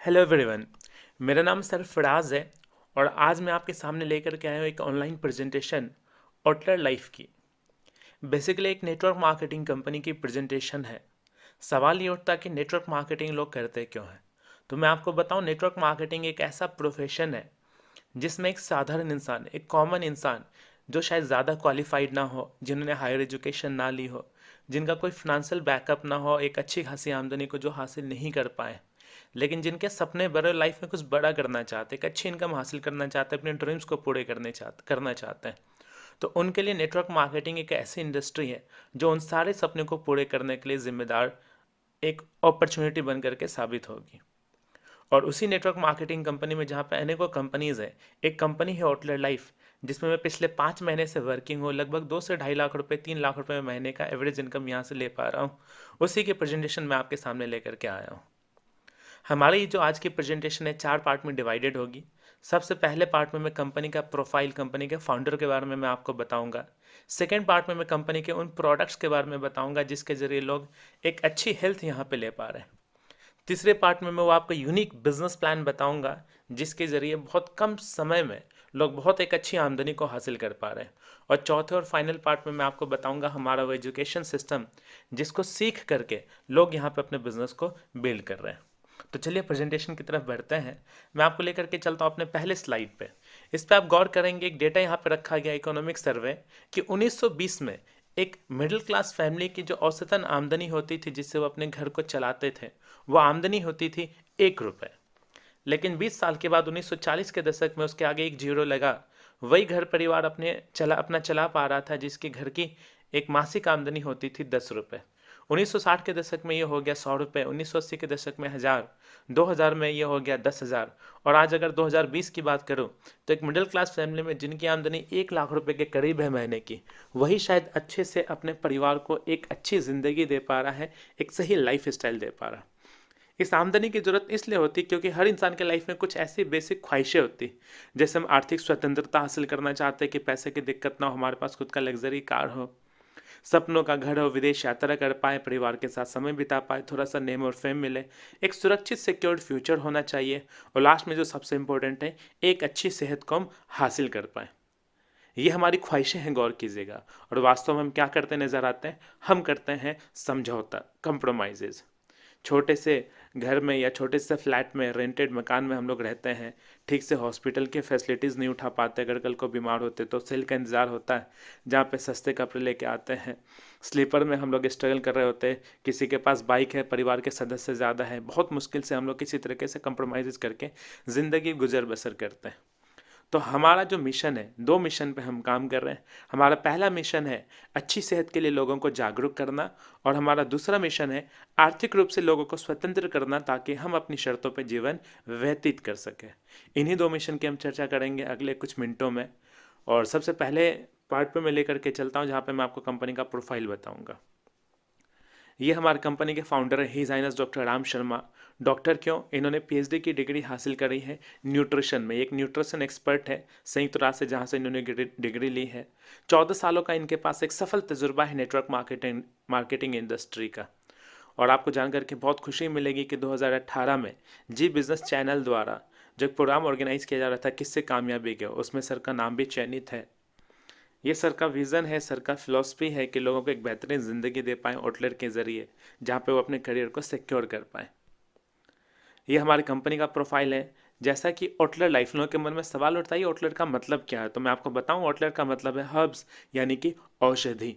Hello everyone. मेरा नाम sir Faraz है और आज मैं आपके सामने लेकर के आया हूँ एक ऑनलाइन प्रेजेंटेशन आउटलर लाइफ की। बेसिकली एक नेटवर्क मार्केटिंग कंपनी की प्रेजेंटेशन है। सवाल ये उठता है कि नेटवर्क मार्केटिंग लोग करते क्यों हैं। तो मैं आपको बताऊं, नेटवर्क मार्केटिंग एक ऐसा प्रोफेशन है जिसमें एक साधारण इंसान, एक कॉमन इंसान जो शायद ज़्यादा क्वालिफाइड ना हो, जिन्होंने हायर एजुकेशन ना ली हो, जिनका कोई फिनेंशियल बैकअप ना हो, एक अच्छी खासी आमदनी को जो हासिल नहीं कर पाए, लेकिन जिनके सपने बड़े, लाइफ में कुछ बड़ा करना चाहते हैं, एक अच्छी इनकम हासिल करना चाहते हैं, अपने ड्रीम्स को पूरे करना चाहते हैं, तो उनके लिए नेटवर्क मार्केटिंग एक ऐसी इंडस्ट्री है जो उन सारे सपने को पूरे करने के लिए जिम्मेदार एक अपॉर्चुनिटी बन करके साबित होगी। और उसी नेटवर्क मार्केटिंग कंपनी में जहाँ पे अनेकों कंपनीज है, एक कंपनी है आउटलर लाइफ, जिसमें मैं पिछले 5 महीने से वर्किंग हूँ। लगभग 2 से 2.5 लाख रुपए, 3 लाख रुपए महीने का एवरेज इनकम यहाँ से ले पा रहा हूँ। उसी की प्रेजेंटेशन मैं आपके सामने लेकर के आया हूँ। हमारी जो आज की प्रेजेंटेशन है 4 पार्ट में डिवाइडेड होगी। सबसे पहले पार्ट में मैं कंपनी का प्रोफाइल, कंपनी के फाउंडर के बारे में मैं आपको बताऊंगा। सेकेंड पार्ट में मैं कंपनी के उन प्रोडक्ट्स के बारे में बताऊंगा जिसके जरिए लोग एक अच्छी हेल्थ यहाँ पे ले पा रहे हैं। तीसरे पार्ट में मैं वो आपको यूनिक बिजनेस प्लान बताऊंगा जिसके जरिए बहुत कम समय में लोग बहुत एक अच्छी आमदनी को हासिल कर पा रहे हैं। और चौथे और फाइनल पार्ट में मैं आपको बताऊंगा हमारा वो एजुकेशन सिस्टम जिसको सीख करके लोग यहाँ पे अपने बिजनेस को बिल्ड कर रहे हैं। तो चलिए प्रेजेंटेशन की तरफ बढ़ते हैं। मैं आपको लेकर के चलता हूँ अपने पहले स्लाइड पे। इस पे आप गौर करेंगे, एक डेटा यहाँ पे रखा गया इकोनॉमिक सर्वे कि 1920 में एक मिडिल क्लास फैमिली की जो औसतन आमदनी होती थी जिससे वो अपने घर को चलाते थे, वो आमदनी होती थी 1 रुपये। लेकिन 20 साल के बाद 1940 के दशक में उसके आगे एक जीरो लगा। वही घर परिवार अपना चला पा रहा था जिसके घर की एक मासिक आमदनी होती थी 10 रुपये। 1960 के दशक में ये हो गया 100 रुपये, 1980 के दशक में 1000, 2000 में ये हो गया 10,000। और आज अगर 2020 की बात करूं तो एक मिडिल क्लास फैमिली में जिनकी आमदनी 1 लाख रुपए के करीब है महीने की, वही शायद अच्छे से अपने परिवार को एक अच्छी ज़िंदगी दे पा रहा है, एक सही लाइफ स्टाइल दे पा रहा है। इस आमदनी की ज़रूरत इसलिए होती क्योंकि हर इंसान के लाइफ में कुछ ऐसी बेसिक ख्वाहिशें होती, जैसे हम आर्थिक स्वतंत्रता हासिल करना चाहते हैं कि पैसे की दिक्कत ना हो, हमारे पास खुद का लग्जरी कार हो, सपनों का घर हो, विदेश यात्रा कर पाए, परिवार के साथ समय बिता पाए, थोड़ा सा नेम और फेम मिले, एक सुरक्षित सिक्योर्ड फ्यूचर होना चाहिए, और लास्ट में जो सबसे इंपॉर्टेंट है, एक अच्छी सेहत को हम हासिल कर पाए। ये हमारी ख्वाहिशें हैं, गौर कीजिएगा। और वास्तव में हम क्या करते नजर आते हैं? हम करते हैं समझौता, कंप्रोमाइजेज। छोटे से घर में या छोटे से फ्लैट में, रेंटेड मकान में हम लोग रहते हैं, ठीक से हॉस्पिटल के फैसिलिटीज़ नहीं उठा पाते, अगर कल को बीमार होते तो सेल का इंतज़ार होता है जहाँ पे सस्ते कपड़े लेके आते हैं। स्लीपर में हम लोग स्ट्रगल कर रहे होते हैं, किसी के पास बाइक है, परिवार के सदस्य ज़्यादा है, बहुत मुश्किल से हम लोग किसी तरीके से कंप्रोमाइज़ करके ज़िंदगी गुजर बसर करते हैं। तो हमारा जो मिशन है, 2 मिशन पे हम काम कर रहे हैं। हमारा पहला मिशन है अच्छी सेहत के लिए लोगों को जागरूक करना, और हमारा दूसरा मिशन है आर्थिक रूप से लोगों को स्वतंत्र करना ताकि हम अपनी शर्तों पर जीवन व्यतीत कर सकें। इन्हीं 2 मिशन की हम चर्चा करेंगे अगले कुछ मिनटों में। और सबसे पहले पार्ट पे मैं लेकर के चलता हूँ जहाँ पे मैं आपको कंपनी का प्रोफाइल बताऊँगा। ये हमारे कंपनी के फाउंडर है his highness doctor Ram Sharma. Doctor क्यों? इन्होंने पीएचडी की डिग्री हासिल करी है न्यूट्रिशन में, एक न्यूट्रिशन एक्सपर्ट है संयुक्त राष्ट्र से, जहाँ से इन्होंने डिग्री ली है। 14 सालों का इनके पास एक सफल तजुर्बा है नेटवर्क मार्केटिंग इंडस्ट्री का। और आपको जानकर के बहुत खुशी मिलेगी कि 2018 में जी बिजनेस चैनल द्वारा जो एक प्रोग्राम ऑर्गेनाइज किया जा रहा था किससे कामयाबी गया, उसमें सर का नाम भी चयनित है। ये सर का विज़न है, सर का फिलॉसफी है कि लोगों को एक बेहतरीन ज़िंदगी दे पाएँ आउटलेट के ज़रिए, जहाँ पे वो अपने करियर को सिक्योर कर पाएँ। ये हमारी कंपनी का प्रोफाइल है। जैसा कि आउटलेट लाइफ, लोगों के मन में सवाल उठता है आउटलेट का मतलब क्या है, तो मैं आपको बताऊं आउटलेट का मतलब है हर्ब्स, यानी कि औषधि।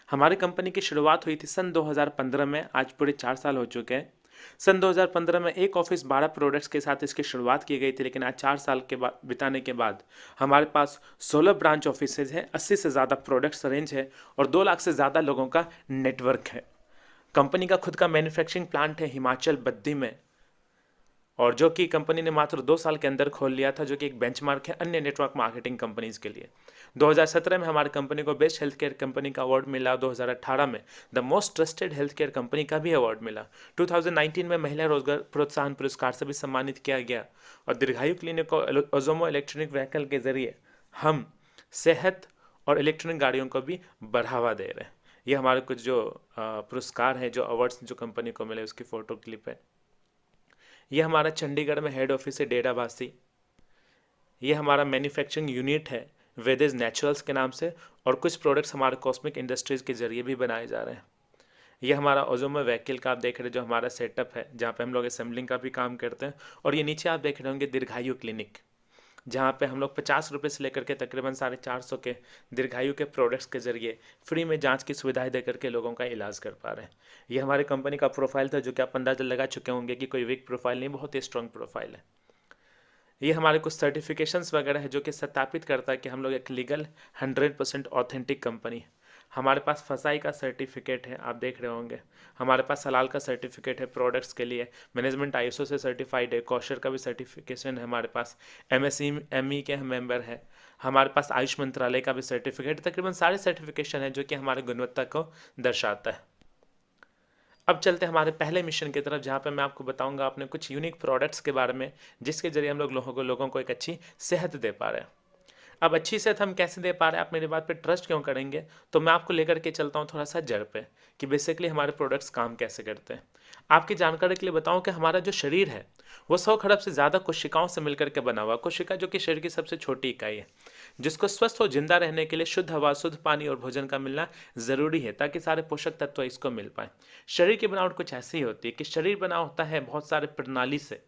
हमारी कंपनी की शुरुआत हुई थी सन 2015 में, आज पूरे 4 साल हो चुके हैं। सन 2015 में एक ऑफिस 12 प्रोडक्ट्स के साथ इसकी शुरुआत की गई थी, लेकिन आज 4 साल के बाद बिताने के बाद हमारे पास 16 ब्रांच ऑफिसेज हैं, 80 से ज़्यादा प्रोडक्ट्स रेंज है, और 2 लाख से ज़्यादा लोगों का नेटवर्क है। कंपनी का खुद का मैन्युफैक्चरिंग प्लांट है हिमाचल बद्दी में, और जो कि कंपनी ने मात्र 2 साल के अंदर खोल लिया था, जो कि एक बेंचमार्क है अन्य नेटवर्क मार्केटिंग कंपनीज के लिए। 2017 में हमारी कंपनी को बेस्ट हेल्थ केयर कंपनी का अवार्ड मिला। 2018 में the most trusted health care company का भी अवार्ड मिला। 2019 में महिला रोजगार प्रोत्साहन पुरस्कार से भी सम्मानित किया गया। और दीर्घायु क्लिनिक को ओजोमो इलेक्ट्रॉनिक व्हीकल के जरिए हम सेहत और इलेक्ट्रॉनिक गाड़ियों को भी बढ़ावा दे रहे हैं। ये हमारे कुछ जो पुरस्कार हैं, जो अवार्ड्स जो कंपनी को मिले, उसकी फ़ोटो क्लिप है। ये हमारा चंडीगढ़ में हेड ऑफिस है डेराबासी। ये हमारा मैन्युफैक्चरिंग यूनिट है वेदेज नेचुरल्स के नाम से, और कुछ प्रोडक्ट्स हमारे कॉस्मिक इंडस्ट्रीज़ के ज़रिए भी बनाए जा रहे हैं। ये हमारा ओजोमा व्हीकल का आप देख रहे हैं जो हमारा सेटअप है, जहाँ पे हम लोग असेंबलिंग का भी काम करते हैं। और ये नीचे आप देख रहे होंगे दीर्घायु क्लिनिक, जहाँ पे हम लोग 50 रुपये से लेकर के तकरीबन 450 के दीर्घायु के प्रोडक्ट्स के ज़रिए फ्री में जांच की सुविधाएं दे करके लोगों का इलाज कर पा रहे हैं। ये हमारी कंपनी का प्रोफाइल था, जो कि आप अंदाजा लगा चुके होंगे कि कोई वीक प्रोफाइल नहीं, बहुत ही स्ट्रॉन्ग प्रोफाइल है। ये हमारे कुछ सर्टिफिकेशंस वगैरह है जो कि सत्यापित करता है कि हम लोग एक लीगल 100% ऑथेंटिक कंपनी है। हमारे पास फसाई का सर्टिफिकेट है, आप देख रहे होंगे। हमारे पास हलाल का सर्टिफिकेट है प्रोडक्ट्स के लिए। मैनेजमेंट आईएसओ से सर्टिफाइड है। कॉशर का भी सर्टिफिकेशन है हमारे पास। एमएसएमई के हम मेंबर है। हमारे पास आयुष मंत्रालय का भी सर्टिफिकेट, तकरीबन सारे सर्टिफिकेशन है जो कि हमारे गुणवत्ता को दर्शाता है। अब चलते हैं हमारे पहले मिशन की तरफ, जहाँ पे मैं आपको बताऊंगा अपने कुछ यूनिक प्रोडक्ट्स के बारे में, जिसके जरिए हम लोग लोगों को एक अच्छी सेहत दे पा रहे हैं। अब अच्छी सेहत हम कैसे दे पा रहे हैं, आप मेरी बात पे ट्रस्ट क्यों करेंगे, तो मैं आपको लेकर के चलता हूँ थोड़ा सा जड़ पे, कि बेसिकली हमारे प्रोडक्ट्स काम कैसे करते हैं। आपकी जानकारी के लिए बताऊं कि हमारा जो शरीर है वो 100 खरब से ज़्यादा कोशिकाओं से मिलकर के बना हुआ। कोशिका जो कि शरीर की सबसे छोटी इकाई है, जिसको स्वस्थ और जिंदा रहने के लिए शुद्ध हवा, शुद्ध पानी और भोजन का मिलना ज़रूरी है, ताकि सारे पोषक तत्व इसको मिल पाए। शरीर की बनावट कुछ ऐसी होती है कि शरीर बना होता है बहुत सारे प्रणाली से।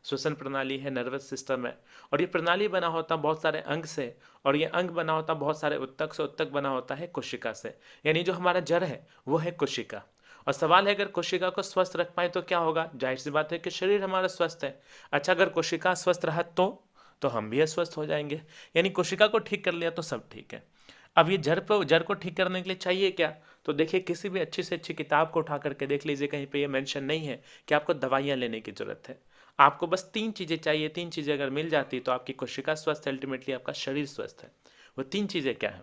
श्वसन प्रणाली है, नर्वस सिस्टम है, और ये प्रणाली बना होता है बहुत सारे अंग से, और ये अंग बना होता है बहुत सारे उत्तक से, उत्तक बना होता है कोशिका से। यानी जो हमारा जड़ है वो है कोशिका। और सवाल है, अगर कोशिका को स्वस्थ रख पाए तो क्या होगा? जाहिर सी बात है कि शरीर हमारा स्वस्थ है। अच्छा, अगर कोशिका स्वस्थ रहा तो हम भी अस्वस्थ हो जाएंगे। यानी कोशिका को ठीक कर लिया तो सब ठीक है। अब ये जड़ को ठीक करने के लिए चाहिए क्या? तो देखिए, किसी भी अच्छी से अच्छी किताब को उठा करके देख लीजिए, कहीं पे ये मेंशन नहीं है कि आपको दवाइयाँ लेने की जरूरत है। आपको बस 3 चीज़ें चाहिए। 3 चीज़ें अगर मिल जाती तो आपकी कोशिका स्वस्थ है, अल्टीमेटली आपका शरीर स्वस्थ है। वो 3 चीज़ें क्या है?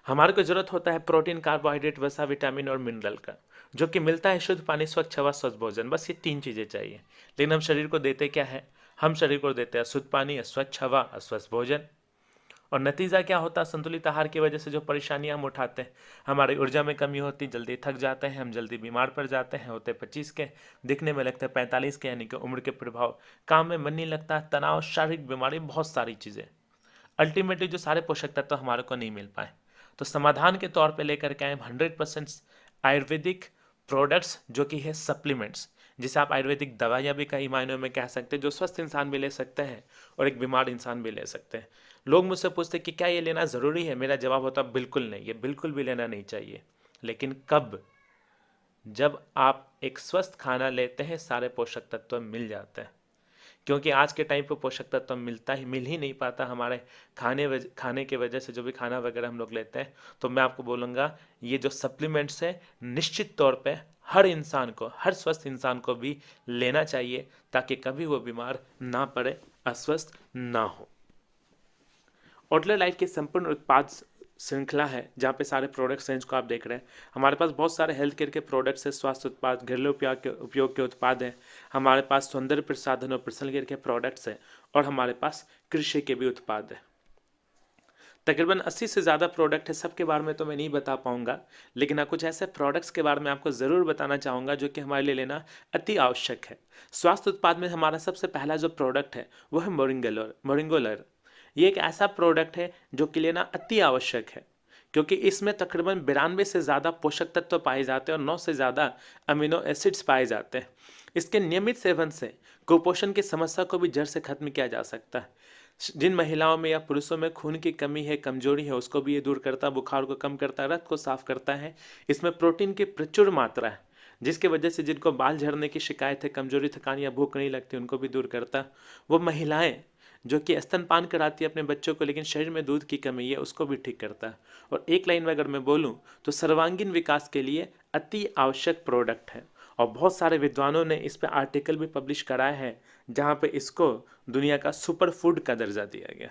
हमारे को जरूरत होता है प्रोटीन, कार्बोहाइड्रेट, वसा, विटामिन और मिनरल का, जो कि मिलता है शुद्ध पानी, स्वच्छ हवा, स्वस्थ भोजन। बस ये 3 चीज़ें चाहिए। लेकिन हम शरीर को देते क्या है? हम शरीर को देते हैं शुद्ध पानी, स्वच्छ हवा, स्वस्थ भोजन। और नतीजा क्या होता है? संतुलित आहार की वजह से जो परेशानियां हम उठाते हैं, हमारी ऊर्जा में कमी होती, जल्दी थक जाते हैं हम, जल्दी बीमार पड़ जाते हैं, होते 25 के, दिखने में लगते हैं 45 के, यानी कि उम्र के प्रभाव, काम में मन नहीं लगता, तनाव, शारीरिक बीमारी, बहुत सारी चीज़ें। अल्टीमेटली जो सारे पोषक तत्व हमारे को नहीं मिल पाए, तो समाधान के तौर पे लेकर के आए 100% आयुर्वेदिक प्रोडक्ट्स, जो कि है सप्लीमेंट्स, जिसे आप आयुर्वेदिक दवाइयाँ भी कई मायनों में कह सकते हैं, जो स्वस्थ इंसान भी ले सकते हैं और एक बीमार इंसान भी ले सकते हैं। लोग मुझसे पूछते हैं कि क्या ये लेना ज़रूरी है? मेरा जवाब होता है बिल्कुल नहीं, ये बिल्कुल भी लेना नहीं चाहिए। लेकिन कब? जब आप एक स्वस्थ खाना लेते हैं, सारे पोषक तत्व मिल जाते हैं। क्योंकि आज के टाइम पे पोषक तत्व मिल ही नहीं पाता हमारे खाने की वजह से, जो भी खाना वगैरह हम लोग लेते हैं। तो मैं आपको बोलूँगा, ये जो सप्लीमेंट्स है, निश्चित तौर पे हर इंसान को, हर स्वस्थ इंसान को भी लेना चाहिए, ताकि कभी वो बीमार ना पड़े, अस्वस्थ ना हो। ओटलर लाइफ की संपूर्ण उत्पाद श्रृंखला है, जहाँ पे सारे प्रोडक्ट्स हैं जिसको आप देख रहे हैं। हमारे पास बहुत सारे हेल्थ केयर के प्रोडक्ट्स हैं, स्वास्थ्य उत्पाद, घरेलू उपयोग के उत्पाद हैं। हमारे पास सौंदर्य प्रसाधन और पर्सनल केयर के प्रोडक्ट्स हैं, और हमारे पास कृषि के भी उत्पाद हैं। तकरीबन 80 से ज़्यादा प्रोडक्ट है। सबके बारे में तो मैं नहीं बता पाऊंगा, लेकिन हाँ, कुछ ऐसे प्रोडक्ट्स के बारे में आपको ज़रूर बताना चाहूँगा जो कि हमारे लिए लेना अति आवश्यक है। स्वास्थ्य उत्पाद में हमारा सबसे पहला जो प्रोडक्ट है वो है मोरिंगोलर। ये एक ऐसा प्रोडक्ट है जो कि लेना अति आवश्यक है, क्योंकि इसमें तकरीबन 92 से ज़्यादा पोषक तत्व पाए जाते हैं और 9 से ज़्यादा अमीनो एसिड्स पाए जाते हैं। इसके नियमित सेवन से कुपोषण की समस्या को भी जड़ से खत्म किया जा सकता है। जिन महिलाओं में या पुरुषों में खून की कमी है, कमजोरी है, उसको भी ये दूर करता है, बुखार को कम करता है, रक्त को साफ करता है। इसमें प्रोटीन की प्रचुर मात्रा है, जिसकी वजह से जिनको बाल झड़ने की शिकायत है, कमजोरी, थकान या भूख नहीं लगती, उनको भी दूर करता है। वो महिलाएं जो कि स्तनपान कराती है अपने बच्चों को, लेकिन शरीर में दूध की कमी है, उसको भी ठीक करता है। और एक लाइन में अगर मैं बोलूँ तो सर्वांगीण विकास के लिए अति आवश्यक प्रोडक्ट है। और बहुत सारे विद्वानों ने इस पर आर्टिकल भी पब्लिश कराए हैं, जहाँ पे इसको दुनिया का सुपर फूड का दर्जा दिया गया।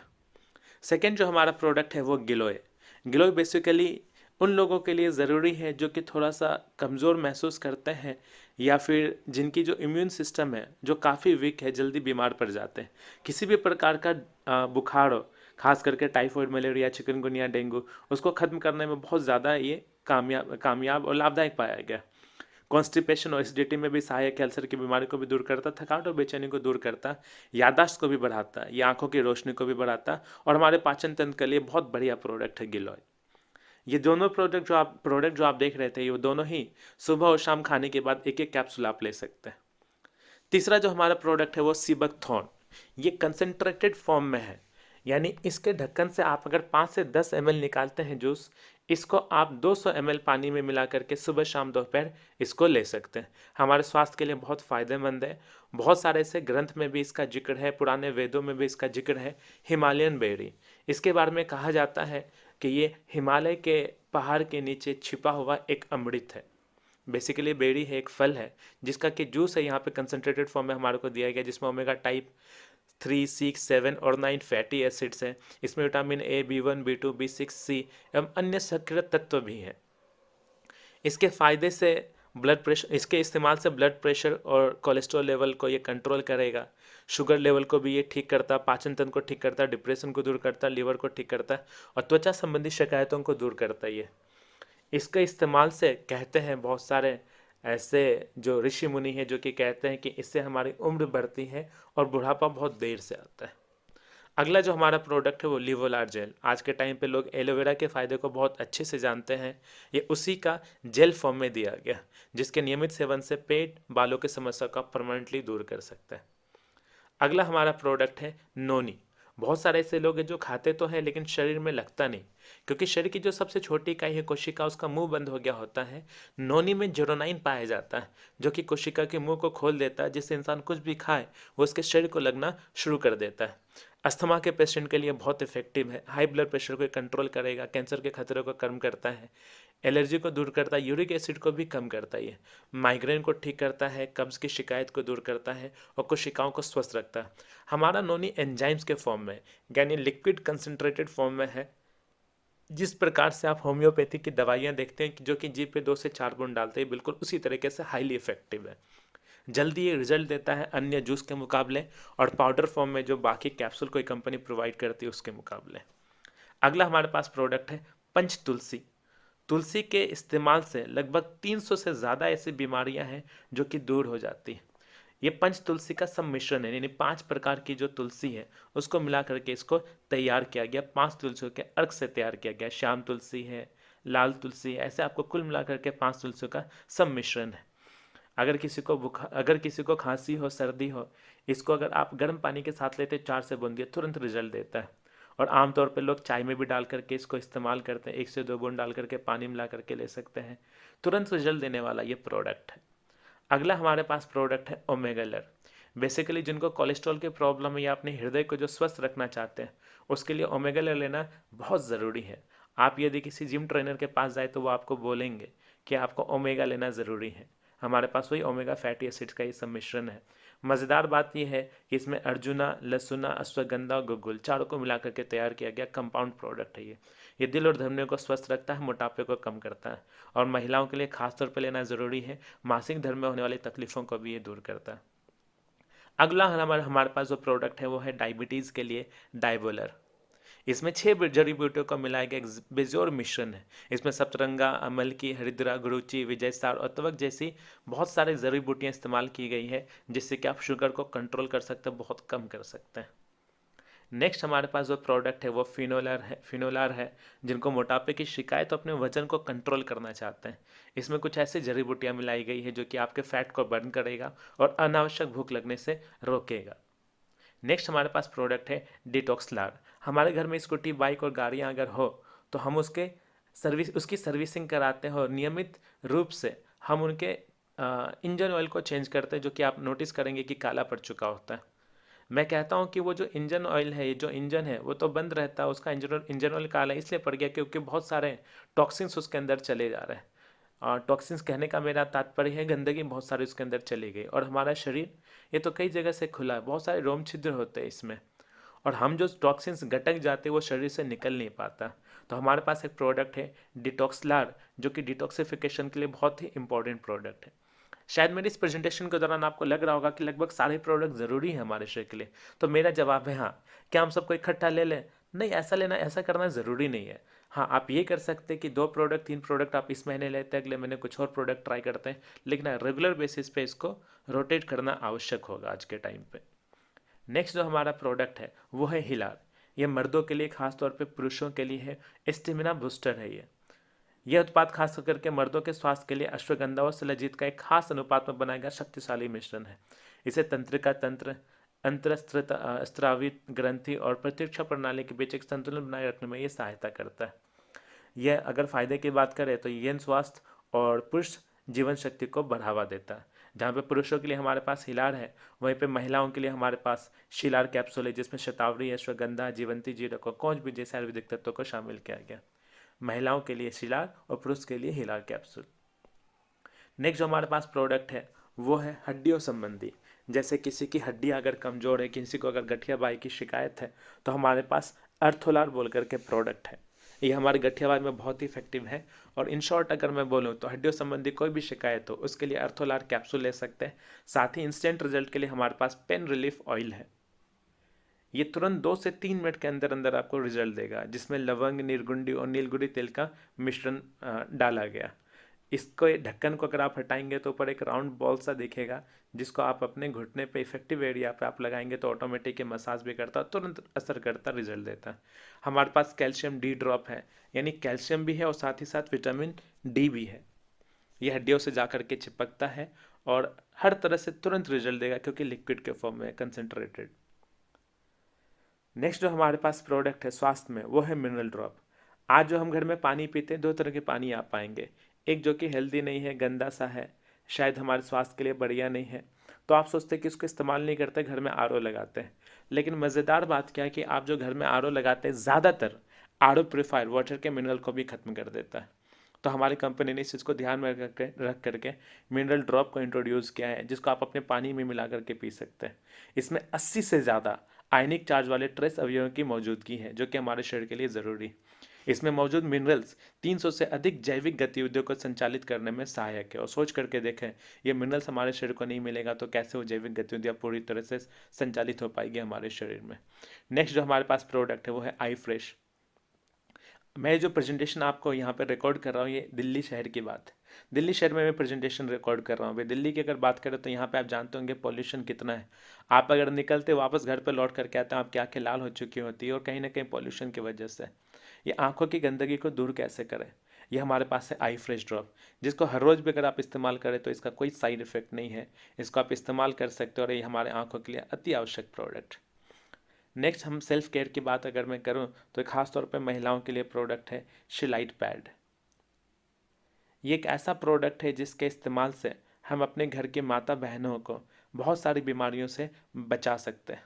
सेकेंड जो हमारा प्रोडक्ट है वो गिलोय बेसिकली उन लोगों के लिए ज़रूरी है जो कि थोड़ा सा कमज़ोर महसूस करते हैं, या फिर जिनकी जो इम्यून सिस्टम है जो काफ़ी वीक है, जल्दी बीमार पड़ जाते हैं। किसी भी प्रकार का बुखार हो, खास करके टाइफाइड, मलेरिया, चिकनगुनिया, डेंगू, उसको ख़त्म करने में बहुत ज़्यादा ये कामयाब और लाभदायक पाया गया। कॉन्स्टिपेशन और एसिडिटी में भी सहायक है, अल्सर की बीमारी को भी दूर करता, थकावट और बेचैनी को दूर करता, याददाश्त को भी बढ़ाता, ये आंखों की रोशनी को भी बढ़ाता और हमारे पाचन तंत्र के लिए बहुत बढ़िया प्रोडक्ट है गिलोय। ये दोनों प्रोडक्ट जो आप देख रहे थे, ये दोनों ही सुबह और शाम खाने के बाद एक एक कैप्सूल आप ले सकते हैं। तीसरा जो हमारा प्रोडक्ट है वो सीबक थॉर्न, ये कंसनट्रेटेड फॉर्म में है, यानी इसके ढक्कन से आप अगर 5 से 10 ml निकालते हैं जूस, इसको आप 200 ml पानी में मिला करके सुबह शाम दोपहर इसको ले सकते हैं। हमारे स्वास्थ्य के लिए बहुत फ़ायदेमंद है। बहुत सारे ऐसे ग्रंथ में भी इसका जिक्र है, पुराने वेदों में भी इसका जिक्र है। हिमालयन बेरी, इसके बारे में कहा जाता है कि ये हिमालय के पहाड़ के नीचे छिपा हुआ एक अमृत है। बेसिकली बेरी है, एक फल है जिसका कि जूस है यहाँ पे कंसनट्रेटेड फॉर्म में हमारे को दिया गया, जिसमें ओमेगा टाइप 3, 6, 7 और 9 फैटी एसिड्स हैं। इसमें vitamin A, B1, B2, B6, C एवं अन्य सक्रिय तत्व भी हैं। इसके फ़ायदे से इसके इस्तेमाल से ब्लड प्रेशर और कोलेस्ट्रॉल लेवल को ये कंट्रोल करेगा, शुगर लेवल को भी ये ठीक करता, पाचन तंत्र को ठीक करता, डिप्रेशन को दूर करता, लीवर को ठीक करता और त्वचा संबंधी शिकायतों को दूर करता है ये। इसके इस्तेमाल से कहते हैं बहुत सारे ऐसे जो ऋषि मुनि हैं जो कि कहते हैं कि इससे हमारी उम्र बढ़ती है और बुढ़ापा बहुत देर से आता है। अगला जो हमारा प्रोडक्ट है वो लिवोलार जेल। आज के टाइम पे लोग एलोवेरा के फ़ायदे को बहुत अच्छे से जानते हैं। ये उसी का जेल फॉर्म में दिया गया, जिसके नियमित सेवन से पेट, बालों की समस्या को परमानेंटली दूर कर सकता है। अगला हमारा प्रोडक्ट है नोनी। बहुत सारे ऐसे लोग हैं जो खाते तो हैं लेकिन शरीर में लगता नहीं, क्योंकि शरीर की जो सबसे छोटी इकाई है कोशिका, उसका मुंह बंद हो गया होता है। नोनी में जेरोनाइन पाया जाता है जो कि कोशिका के मुंह को खोल देता है, जिससे इंसान कुछ भी खाए वो उसके शरीर को लगना शुरू कर देता है। अस्थमा के पेशेंट के लिए बहुत इफेक्टिव है। हाई ब्लड प्रेशर को कंट्रोल करेगा, कैंसर के खतरे को कम करता है, एलर्जी को दूर करता है, यूरिक एसिड को भी कम करता है, माइग्रेन को ठीक करता है, कब्ज की शिकायत को दूर करता है और कोशिकाओं को स्वस्थ रखता है। हमारा नोनी एंजाइम्स के फॉर्म में, यानी लिक्विड कंसनट्रेटेड फॉर्म में है। जिस प्रकार से आप होम्योपैथी की दवाइयाँ देखते हैं जो कि जीभ पे 2 से 4 बूंद डालते हैं, बिल्कुल उसी तरीके से हाईली इफेक्टिव है। जल्दी ये रिजल्ट देता है अन्य जूस के मुकाबले और पाउडर फॉर्म में जो बाकी कैप्सूल कोई कंपनी प्रोवाइड करती है उसके मुकाबले। अगला हमारे पास प्रोडक्ट है पंच तुलसी। तुलसी के इस्तेमाल से लगभग 300 से ज़्यादा ऐसी बीमारियां हैं जो कि दूर हो जाती हैं। ये पंच तुलसी का सम्मिश्रण है, यानी 5 प्रकार की जो तुलसी है उसको मिला करके इसको तैयार किया गया। 5 तुलसियों के अर्क से तैयार किया गया। श्याम तुलसी है, लाल तुलसी है, ऐसे आपको कुल मिला करके 5 तुलसियों का सम्मिश्रण है। अगर किसी को खांसी हो, सर्दी हो, इसको अगर आप गर्म पानी के साथ लेते 4 से बूंद, तुरंत रिजल्ट देता है। और आमतौर पे लोग चाय में भी डाल करके इसको इस्तेमाल करते हैं। 1 से 2 बूंद डाल करके पानी मिला करके ले सकते हैं। तुरंत रिजल्ट देने वाला ये प्रोडक्ट है। अगला हमारे पास प्रोडक्ट है ओमेगालर। बेसिकली जिनको कोलेस्ट्रॉल की प्रॉब्लम है या अपने हृदय को जो स्वस्थ रखना चाहते हैं, उसके लिए ओमेगालर लेना बहुत ज़रूरी है। आप यदि किसी जिम ट्रेनर के पास जाए तो वो आपको बोलेंगे कि आपको ओमेगा लेना ज़रूरी है। हमारे पास वही ओमेगा फैटी एसिड्स का ये सम्मिश्रण है। मज़ेदार बात यह है कि इसमें अर्जुना, लहसुना, अश्वगंधा और गुगुल चारों को मिला करके तैयार किया गया कंपाउंड प्रोडक्ट है ये दिल और धमनियों को स्वस्थ रखता है, मोटापे को कम करता है और महिलाओं के लिए खास तौर पर लेना ज़रूरी है। मासिक धर्म में होने वाली तकलीफ़ों को भी ये दूर करता है। अगला हमारे पास जो प्रोडक्ट है वो है डायबिटीज़ के लिए डायबोलर। इसमें 6 जड़ी बूटियों का मिलाया गया एक बेजोर मिश्रण है। इसमें सप्तरंगा, अमलकी, हरिद्रा, गुरुचि, विजयसार और तवक जैसी बहुत सारी जड़ी बूटियाँ इस्तेमाल की गई है, जिससे कि आप शुगर को कंट्रोल कर सकते हैं, बहुत कम कर सकते हैं। नेक्स्ट हमारे पास जो प्रोडक्ट है वो फिनोलार है। जिनको मोटापे की शिकायत अपने वजन को कंट्रोल करना चाहते हैं, इसमें कुछ ऐसी जड़ी बूटियाँ मिलाई गई है जो कि आपके फैट को बर्न करेगा और अनावश्यक भूख लगने से रोकेगा। नेक्स्ट हमारे पास प्रोडक्ट है डिटॉक्सलार। हमारे घर में स्कूटी, बाइक और गाड़ियाँ अगर हो तो हम उसकी सर्विसिंग कराते हैं और नियमित रूप से हम उनके इंजन ऑयल को चेंज करते हैं, जो कि आप नोटिस करेंगे कि काला पड़ चुका होता है। मैं कहता हूँ कि वो जो इंजन ऑयल है, जो इंजन है वो तो बंद रहता है, उसका इंजन ऑयल काला इसलिए पड़ गया क्योंकि बहुत सारे टॉक्सिन्स उसके अंदर चले जा रहे हैं। और टॉक्सिन्स कहने का मेरा तात्पर्य है गंदगी बहुत सारी उसके अंदर चली गई। और हमारा शरीर ये तो कई जगह से खुला है, बहुत सारे रोम छिद्र होते हैं इसमें, और हम जो टॉक्सिन्स गटक जाते हैं वो शरीर से निकल नहीं पाता। तो हमारे पास एक प्रोडक्ट है डिटॉक्सलार, जो कि डिटॉक्सिफिकेशन के लिए बहुत ही इंपॉर्टेंट प्रोडक्ट है। शायद मेरी इस प्रेजेंटेशन के दौरान आपको लग रहा होगा कि लगभग सारे प्रोडक्ट ज़रूरी हैं हमारे शरीर के लिए। तो मेरा जवाब है हाँ। क्या हम सबको इकट्ठा ले लें? नहीं, ऐसा करना ज़रूरी नहीं है। हाँ, आप ये कर सकते हैं कि 2 प्रोडक्ट 3 प्रोडक्ट आप इस महीने लेते हैं, अगले महीने कुछ और प्रोडक्ट ट्राई करते हैं, लेकिन रेगुलर बेसिस पे इसको रोटेट करना आवश्यक होगा आज के टाइम पे। नेक्स्ट जो हमारा प्रोडक्ट है वो है हिलार। ये मर्दों के लिए, खास तौर पे पुरुषों के लिए है, स्टेमिना बूस्टर है ये। यह उत्पाद खास करके मर्दों के स्वास्थ्य के लिए अश्वगंधा और शिलाजीत का एक खास अनुपात में बनाया गया शक्तिशाली मिश्रण है। इसे तंत्रिका तंत्र, स्त्रावित ग्रंथि और प्रतिरक्षा प्रणाली के बीच एक संतुलन बनाए रखने में ये सहायता करता है। यह अगर फायदे की बात करें तो यौन स्वास्थ्य और पुरुष जीवन शक्ति को बढ़ावा देता है। जहाँ पे पुरुषों के लिए हमारे पास हिलार है, वहीं पे महिलाओं के लिए हमारे पास शिलार कैप्सूल है, जिसमें शतावरी, अश्वगंधा, जीवंती, जीरक और कौच भी जैसे आयुर्वेदिक तत्वों को शामिल किया गया। महिलाओं के लिए शिलार और पुरुष के लिए हिलार कैप्सूल। नेक्स्ट जो हमारे पास प्रोडक्ट है वो है हड्डियों संबंधी। जैसे किसी की हड्डी अगर कमज़ोर है, किसी को अगर गठियाबाई की शिकायत है, तो हमारे पास अर्थोलार बोल करके प्रोडक्ट है। ये हमारे गठियाबाई में बहुत ही इफेक्टिव है। और इन शॉर्ट अगर मैं बोलूँ तो हड्डियों संबंधी कोई भी शिकायत हो उसके लिए अर्थोलार कैप्सूल ले सकते हैं। साथ ही इंस्टेंट रिजल्ट के लिए हमारे पास पेन रिलीफ ऑयल है। ये तुरंत 2 से 3 मिनट के अंदर अंदर आपको रिजल्ट देगा, जिसमें लवंग, नीलगुंडी और नीलगिरी तेल का मिश्रण डाला गया। इसको ढक्कन को अगर आप हटाएंगे तो ऊपर एक राउंड बॉल सा दिखेगा, जिसको आप अपने घुटने पे इफेक्टिव एरिया पे आप लगाएंगे तो ऑटोमेटिक ये मसाज भी करता, तुरंत असर करता, रिजल्ट देता है। हमारे पास कैल्शियम डी ड्रॉप है, यानी कैल्शियम भी है और साथ ही साथ विटामिन डी भी है। ये हड्डियों से जा करके चिपकता है और हर तरह से तुरंत रिजल्ट देगा, क्योंकि लिक्विड के फॉर्म में कंसेंट्रेटेड। नेक्स्ट जो हमारे पास प्रोडक्ट है स्वास्थ्य में वो है मिनरल ड्रॉप। आज जो हम घर में पानी पीते हैं, 2 तरह के पानी आप पाएंगे। एक जो कि हेल्दी नहीं है, गंदा सा है, शायद हमारे स्वास्थ्य के लिए बढ़िया नहीं है, तो आप सोचते हैं कि उसको इस्तेमाल नहीं करते, घर में आरओ लगाते हैं। लेकिन मज़ेदार बात क्या है कि आप जो घर में आरओ लगाते हैं, ज़्यादातर आरओ प्योरीफायर वाटर के मिनरल को भी खत्म कर देता है। तो हमारी कंपनी ने इस चीज़ को ध्यान में रख करके मिनरल ड्रॉप को इंट्रोड्यूस किया है, जिसको आप अपने पानी में मिला करके पी सकते हैं। इसमें 80 से ज़्यादा आयनिक चार्ज वाले ट्रेस अवयवों की मौजूदगी है, जो कि हमारे शरीर के लिए ज़रूरी। इसमें मौजूद मिनरल्स 300 से अधिक जैविक गतिविधियों को संचालित करने में सहायक है। और सोच करके देखें, ये मिनरल्स हमारे शरीर को नहीं मिलेगा तो कैसे वो जैविक गतिविधियाँ पूरी तरह से संचालित हो पाएगी हमारे शरीर में। नेक्स्ट जो हमारे पास प्रोडक्ट है वो है आई फ्रेश। मैं जो प्रेजेंटेशन आपको यहाँ पर रिकॉर्ड कर रहा हूँ, ये दिल्ली शहर की बात है। दिल्ली शहर में मैं प्रेजेंटेशन रिकॉर्ड कर रहा हूँ। भाई दिल्ली की अगर बात करें तो यहाँ पे आप जानते होंगे पॉल्यूशन कितना है। आप अगर निकलते वापस घर पे लौट करके आते हैं, आपकी आंखें लाल हो चुकी होती है, और कहीं ना कहीं पॉल्यूशन की वजह से। ये आंखों की गंदगी को दूर कैसे करें, ये हमारे पास है आई फ्रेश ड्रॉप, जिसको हर रोज़ भी अगर आप इस्तेमाल करें तो इसका कोई साइड इफेक्ट नहीं है। इसको आप इस्तेमाल कर सकते हो और ये हमारे आंखों के लिए अति आवश्यक प्रोडक्ट। नेक्स्ट हम सेल्फ केयर की बात अगर मैं करूं तो खास तौर पे महिलाओं के लिए प्रोडक्ट है शिलाइट पैड। ये एक ऐसा प्रोडक्ट है जिसके इस्तेमाल से हम अपने घर की माता बहनों को बहुत सारी बीमारियों से बचा सकते हैं।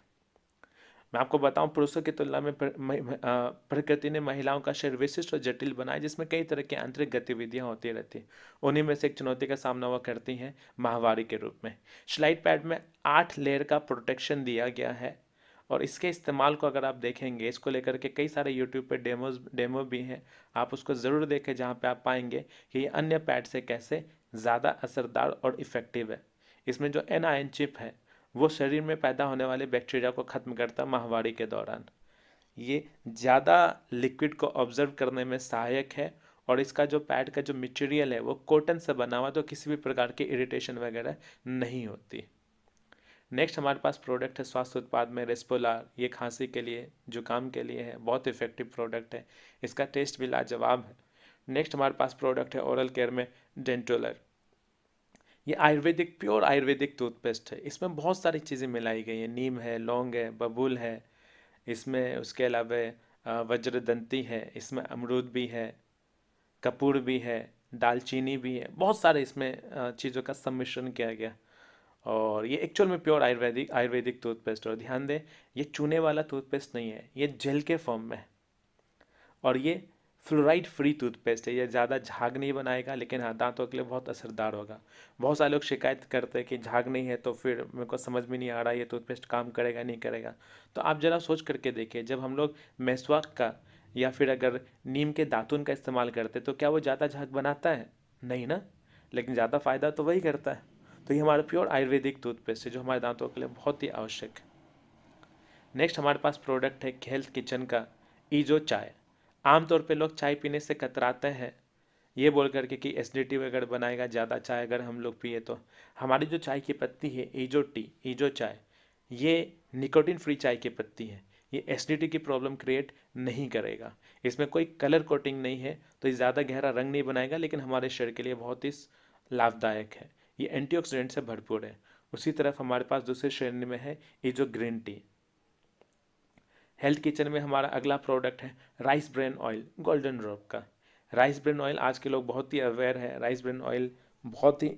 मैं आपको बताऊं, पुरुषों की तुलना में प्रकृति ने महिलाओं का शरीर विशिष्ट और जटिल बनाया, जिसमें कई तरह की आंतरिक गतिविधियां होती रहती हैं। उन्हीं में से एक चुनौती का सामना वह करती हैं माहवारी के रूप में। शिलाइट पैड में 8 लेयर का प्रोटेक्शन दिया गया है, और इसके इस्तेमाल को अगर आप देखेंगे, इसको लेकर के कई सारे यूट्यूब पे डेमो भी हैं, आप उसको ज़रूर देखें, जहाँ पे आप पाएंगे कि ये अन्य पैड से कैसे ज़्यादा असरदार और इफ़ेक्टिव है। इसमें जो NiN चिप है वो शरीर में पैदा होने वाले बैक्टीरिया को ख़त्म करता है माहवारी के दौरान। ये ज़्यादा लिक्विड को ऑब्जर्व करने में सहायक है, और इसका जो पैड का जो मटेरियल है वो कॉटन से बना हुआ, तो किसी भी प्रकार की इरिटेशन वगैरह नहीं होती। नेक्स्ट हमारे पास प्रोडक्ट है स्वास्थ्य उत्पाद में रेस्पोलार। ये खांसी के लिए, जुकाम के लिए है, बहुत इफेक्टिव प्रोडक्ट है, इसका टेस्ट भी लाजवाब है। नेक्स्ट हमारे पास प्रोडक्ट है ओरल केयर में डेंटोलर। ये आयुर्वेदिक, प्योर आयुर्वेदिक टूथपेस्ट है। इसमें बहुत सारी चीज़ें मिलाई गई हैं, नीम है, लौंग है, बबूल है, इसमें उसके अलावा वज्रदंती है, इसमें अमरूद भी है, कपूर भी है, दालचीनी भी है, बहुत सारे इसमें चीज़ों का सम्मिश्रण किया गया। और ये एक्चुअल में प्योर आयुर्वेदिक टूथपेस्ट। और ध्यान दें, ये चूने वाला टूथपेस्ट नहीं है, ये जेल के फॉर्म में है, और ये फ्लोराइड फ्री टूथपेस्ट है। ये ज़्यादा झाग नहीं बनाएगा, लेकिन हाँ, दांतों के लिए बहुत असरदार होगा। बहुत सारे लोग शिकायत करते हैं कि झाग नहीं है, तो फिर मेरे को समझ में नहीं आ रहा ये टूथपेस्ट काम करेगा नहीं करेगा। तो आप ज़रा सोच करके देखिए, जब हम लोग मेसवाक का या फिर अगर नीम के दातुन का इस्तेमाल करते तो क्या वो ज़्यादा झाग बनाता है? नहीं ना, लेकिन ज़्यादा फ़ायदा तो वही करता है। तो ये हमारा प्योर आयुर्वेदिक टूथपेस्ट है, जो हमारे दांतों के लिए बहुत ही आवश्यक है। नेक्स्ट हमारे पास प्रोडक्ट है हेल्थ किचन का ईजो चाय। आमतौर पे लोग चाय पीने से कतराते हैं ये बोल करके कि एसिडिटी वगैरह बनाएगा ज़्यादा चाय अगर हम लोग पिए तो। हमारी जो चाय की पत्ती है ईजो टी, ईजो चाय, ये निकोटिन फ्री चाय की पत्ती है। ये एसिडिटी की प्रॉब्लम क्रिएट नहीं करेगा। इसमें कोई कलर कोटिंग नहीं है तो ये ज़्यादा गहरा रंग नहीं बनाएगा, लेकिन हमारे शरीर के लिए बहुत ही लाभदायक है। ये एंटीऑक्सीडेंट से भरपूर है। उसी तरफ हमारे पास दूसरी श्रेणी में है ईजो ग्रीन टी। हेल्थ किचन में हमारा अगला प्रोडक्ट है rice bran oil, golden drop का। राइस ब्रेन ऑयल आज के लोग बहुत ही अवेयर है। राइस ब्रेन ऑयल बहुत ही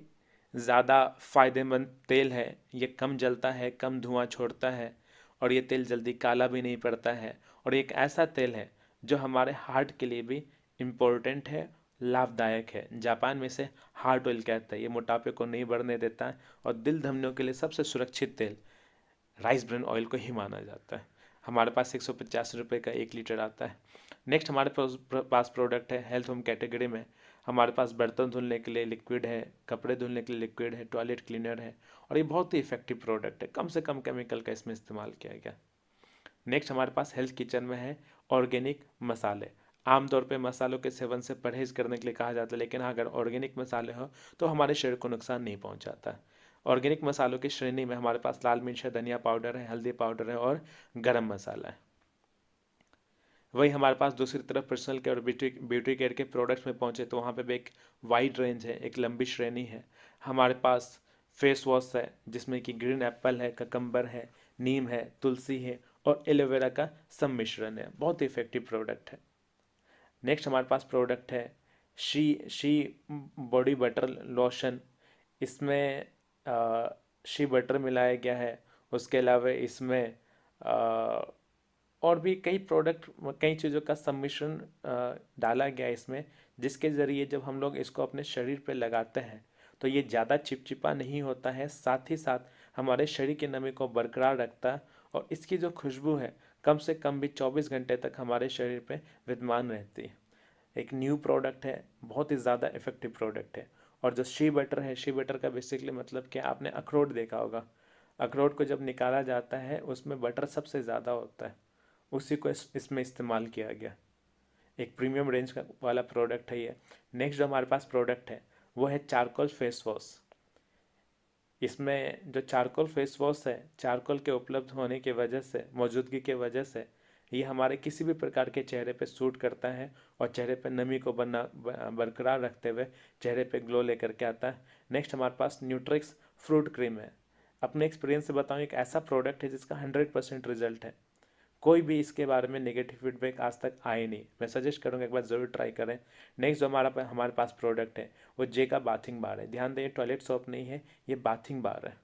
ज़्यादा फायदेमंद तेल है। ये कम जलता है, कम धुआं छोड़ता है और ये तेल जल्दी काला भी नहीं पड़ता है। और एक ऐसा तेल है जो हमारे हार्ट के लिए भी इम्पोर्टेंट है, लाभदायक है। जापान में से हार्ट ऑयल कहता है। ये मोटापे को नहीं बढ़ने देता है और दिल धमनियों के लिए सबसे सुरक्षित तेल राइस ब्रेन ऑयल को ही माना जाता है। हमारे पास 150 रुपये का 1 लीटर आता है। नेक्स्ट हमारे पास प्रोडक्ट है हेल्थ होम कैटेगरी में। हमारे पास बर्तन धुलने के लिए लिक्विड है, कपड़े धुलने के लिए लिक्विड है, टॉयलेट क्लीनर है और ये बहुत ही इफेक्टिव प्रोडक्ट है। कम से कम केमिकल का इसमें इस्तेमाल किया गया। नेक्स्ट हमारे पास हेल्थ किचन में है ऑर्गेनिक मसाले। आमतौर पे मसालों के सेवन से परहेज करने के लिए कहा जाता है, लेकिन अगर ऑर्गेनिक मसाले हो तो हमारे शरीर को नुकसान नहीं पहुंचाता। ऑर्गेनिक मसालों की श्रेणी में हमारे पास लाल मिर्च है, धनिया पाउडर है, हल्दी पाउडर है और गरम मसाला है। वही हमारे पास दूसरी तरफ पर्सनल केयर और ब्यूटी केयर के प्रोडक्ट्स में पहुंचे तो वहाँ पे भी एक वाइड रेंज है, एक लंबी श्रेणी है। हमारे पास फेस वॉश है जिसमें कि ग्रीन एप्पल है, ककम्बर है, नीम है, तुलसी है और एलोवेरा का सम्मिश्रण है। बहुत ही इफेक्टिव प्रोडक्ट है। नेक्स्ट हमारे पास प्रोडक्ट है शी बॉडी बटर लोशन। इसमें शी बटर मिलाया गया है। उसके अलावा इसमें और भी कई प्रोडक्ट, कई चीज़ों का सम्मिश्रण डाला गया है इसमें, जिसके ज़रिए जब हम लोग इसको अपने शरीर पे लगाते हैं तो ये ज़्यादा चिपचिपा नहीं होता है, साथ ही साथ हमारे शरीर की नमी को बरकरार रखता है और इसकी जो खुशबू है कम से कम भी 24 घंटे तक हमारे शरीर पे विद्यमान रहती है। एक न्यू प्रोडक्ट है, बहुत ही ज़्यादा इफेक्टिव प्रोडक्ट है। और जो शी बटर है, शी बटर का बेसिकली मतलब क्या, आपने अखरोट देखा होगा। अखरोट को जब निकाला जाता है उसमें बटर सबसे ज़्यादा होता है, उसी को इसमें इस्तेमाल किया गया। एक प्रीमियम रेंज का वाला प्रोडक्ट है ये। नेक्स्ट जो हमारे पास प्रोडक्ट है वो है चारकोल फेस वॉश। इसमें जो चारकोल फेस वॉश है, चारकोल के उपलब्ध होने की वजह से, मौजूदगी के वजह से ये हमारे किसी भी प्रकार के चेहरे पे सूट करता है और चेहरे पे नमी को बरकरार रखते हुए चेहरे पे ग्लो लेकर के आता है। नेक्स्ट हमारे पास न्यूट्रिक्स फ्रूट क्रीम है। अपने एक्सपीरियंस से बताऊँ, एक ऐसा प्रोडक्ट है जिसका 100% रिजल्ट है। कोई भी इसके बारे में नेगेटिव फीडबैक आज तक आए नहीं। मैं सजेस्ट करूँगा एक बार ज़रूर ट्राई करें। नेक्स्ट जो हमारे पास प्रोडक्ट है वो जे का बाथिंग बार है। ध्यान दें, टॉयलेट सोप नहीं है, ये बाथिंग बार है।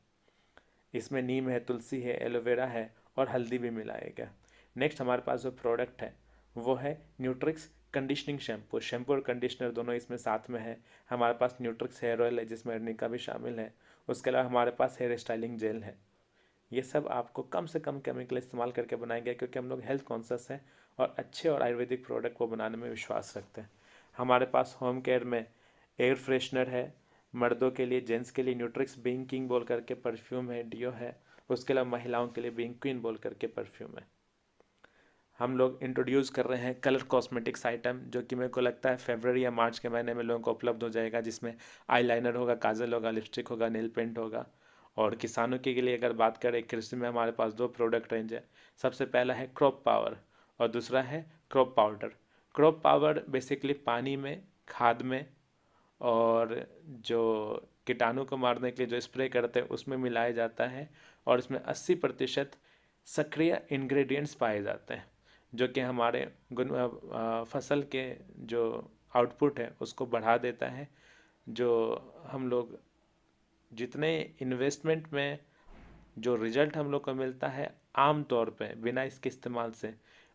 इसमें नीम है, तुलसी है, एलोवेरा है और हल्दी भी मिलाया गया। नेक्स्ट हमारे पास जो प्रोडक्ट है वो है न्यूट्रिक्स कंडीशनिंग शैम्पू। शैम्पू और कंडीशनर दोनों इसमें साथ में है। हमारे पास न्यूट्रिक्स हेयर ऑयल है जिसमें अर्निका भी शामिल है। उसके अलावा हमारे पास हेयर स्टाइलिंग जेल है। ये सब आपको कम से कम केमिकल इस्तेमाल करके बनाया गया, क्योंकि हम लोग हेल्थ कॉन्शियस हैं और अच्छे और आयुर्वेदिक प्रोडक्ट को बनाने में विश्वास रखते हैं। हमारे पास होम केयर में एयर फ्रेशनर है, मर्दों के लिए, जेंट्स के लिए न्यूट्रिक्स बीइंग किंग बोल करके परफ्यूम है, डियो है। उसके अलावा महिलाओं के लिए बीइंग क्वीन बोल करके परफ्यूम है। हम लोग इंट्रोड्यूस कर रहे हैं कलर कॉस्मेटिक्स आइटम, जो कि मेरे को लगता है फरवरी या मार्च के महीने में लोगों को उपलब्ध हो जाएगा, जिसमें आईलाइनर होगा, काजल होगा, लिपस्टिक होगा, नेल पेंट होगा। और किसानों के लिए अगर बात करें, कृषि में हमारे पास 2 प्रोडक्ट रेंज है। सबसे पहला है क्रॉप पावर और दूसरा है crop powder. Crop power basically पानी में, खाद में और जो कीटाणु को मारने के लिए जो स्प्रे करते हैं उसमें मिलाया जाता है और इसमें 80% सक्रिय इंग्रेडिएंट्स पाए जाते हैं, जो कि हमारे फसल के जो आउटपुट है उसको बढ़ा देता है। जो हम लोग जितने इन्वेस्टमेंट में जो रिजल्ट हम लोग को मिलता है आम तौर पे बिना इसके इस्तेमाल से,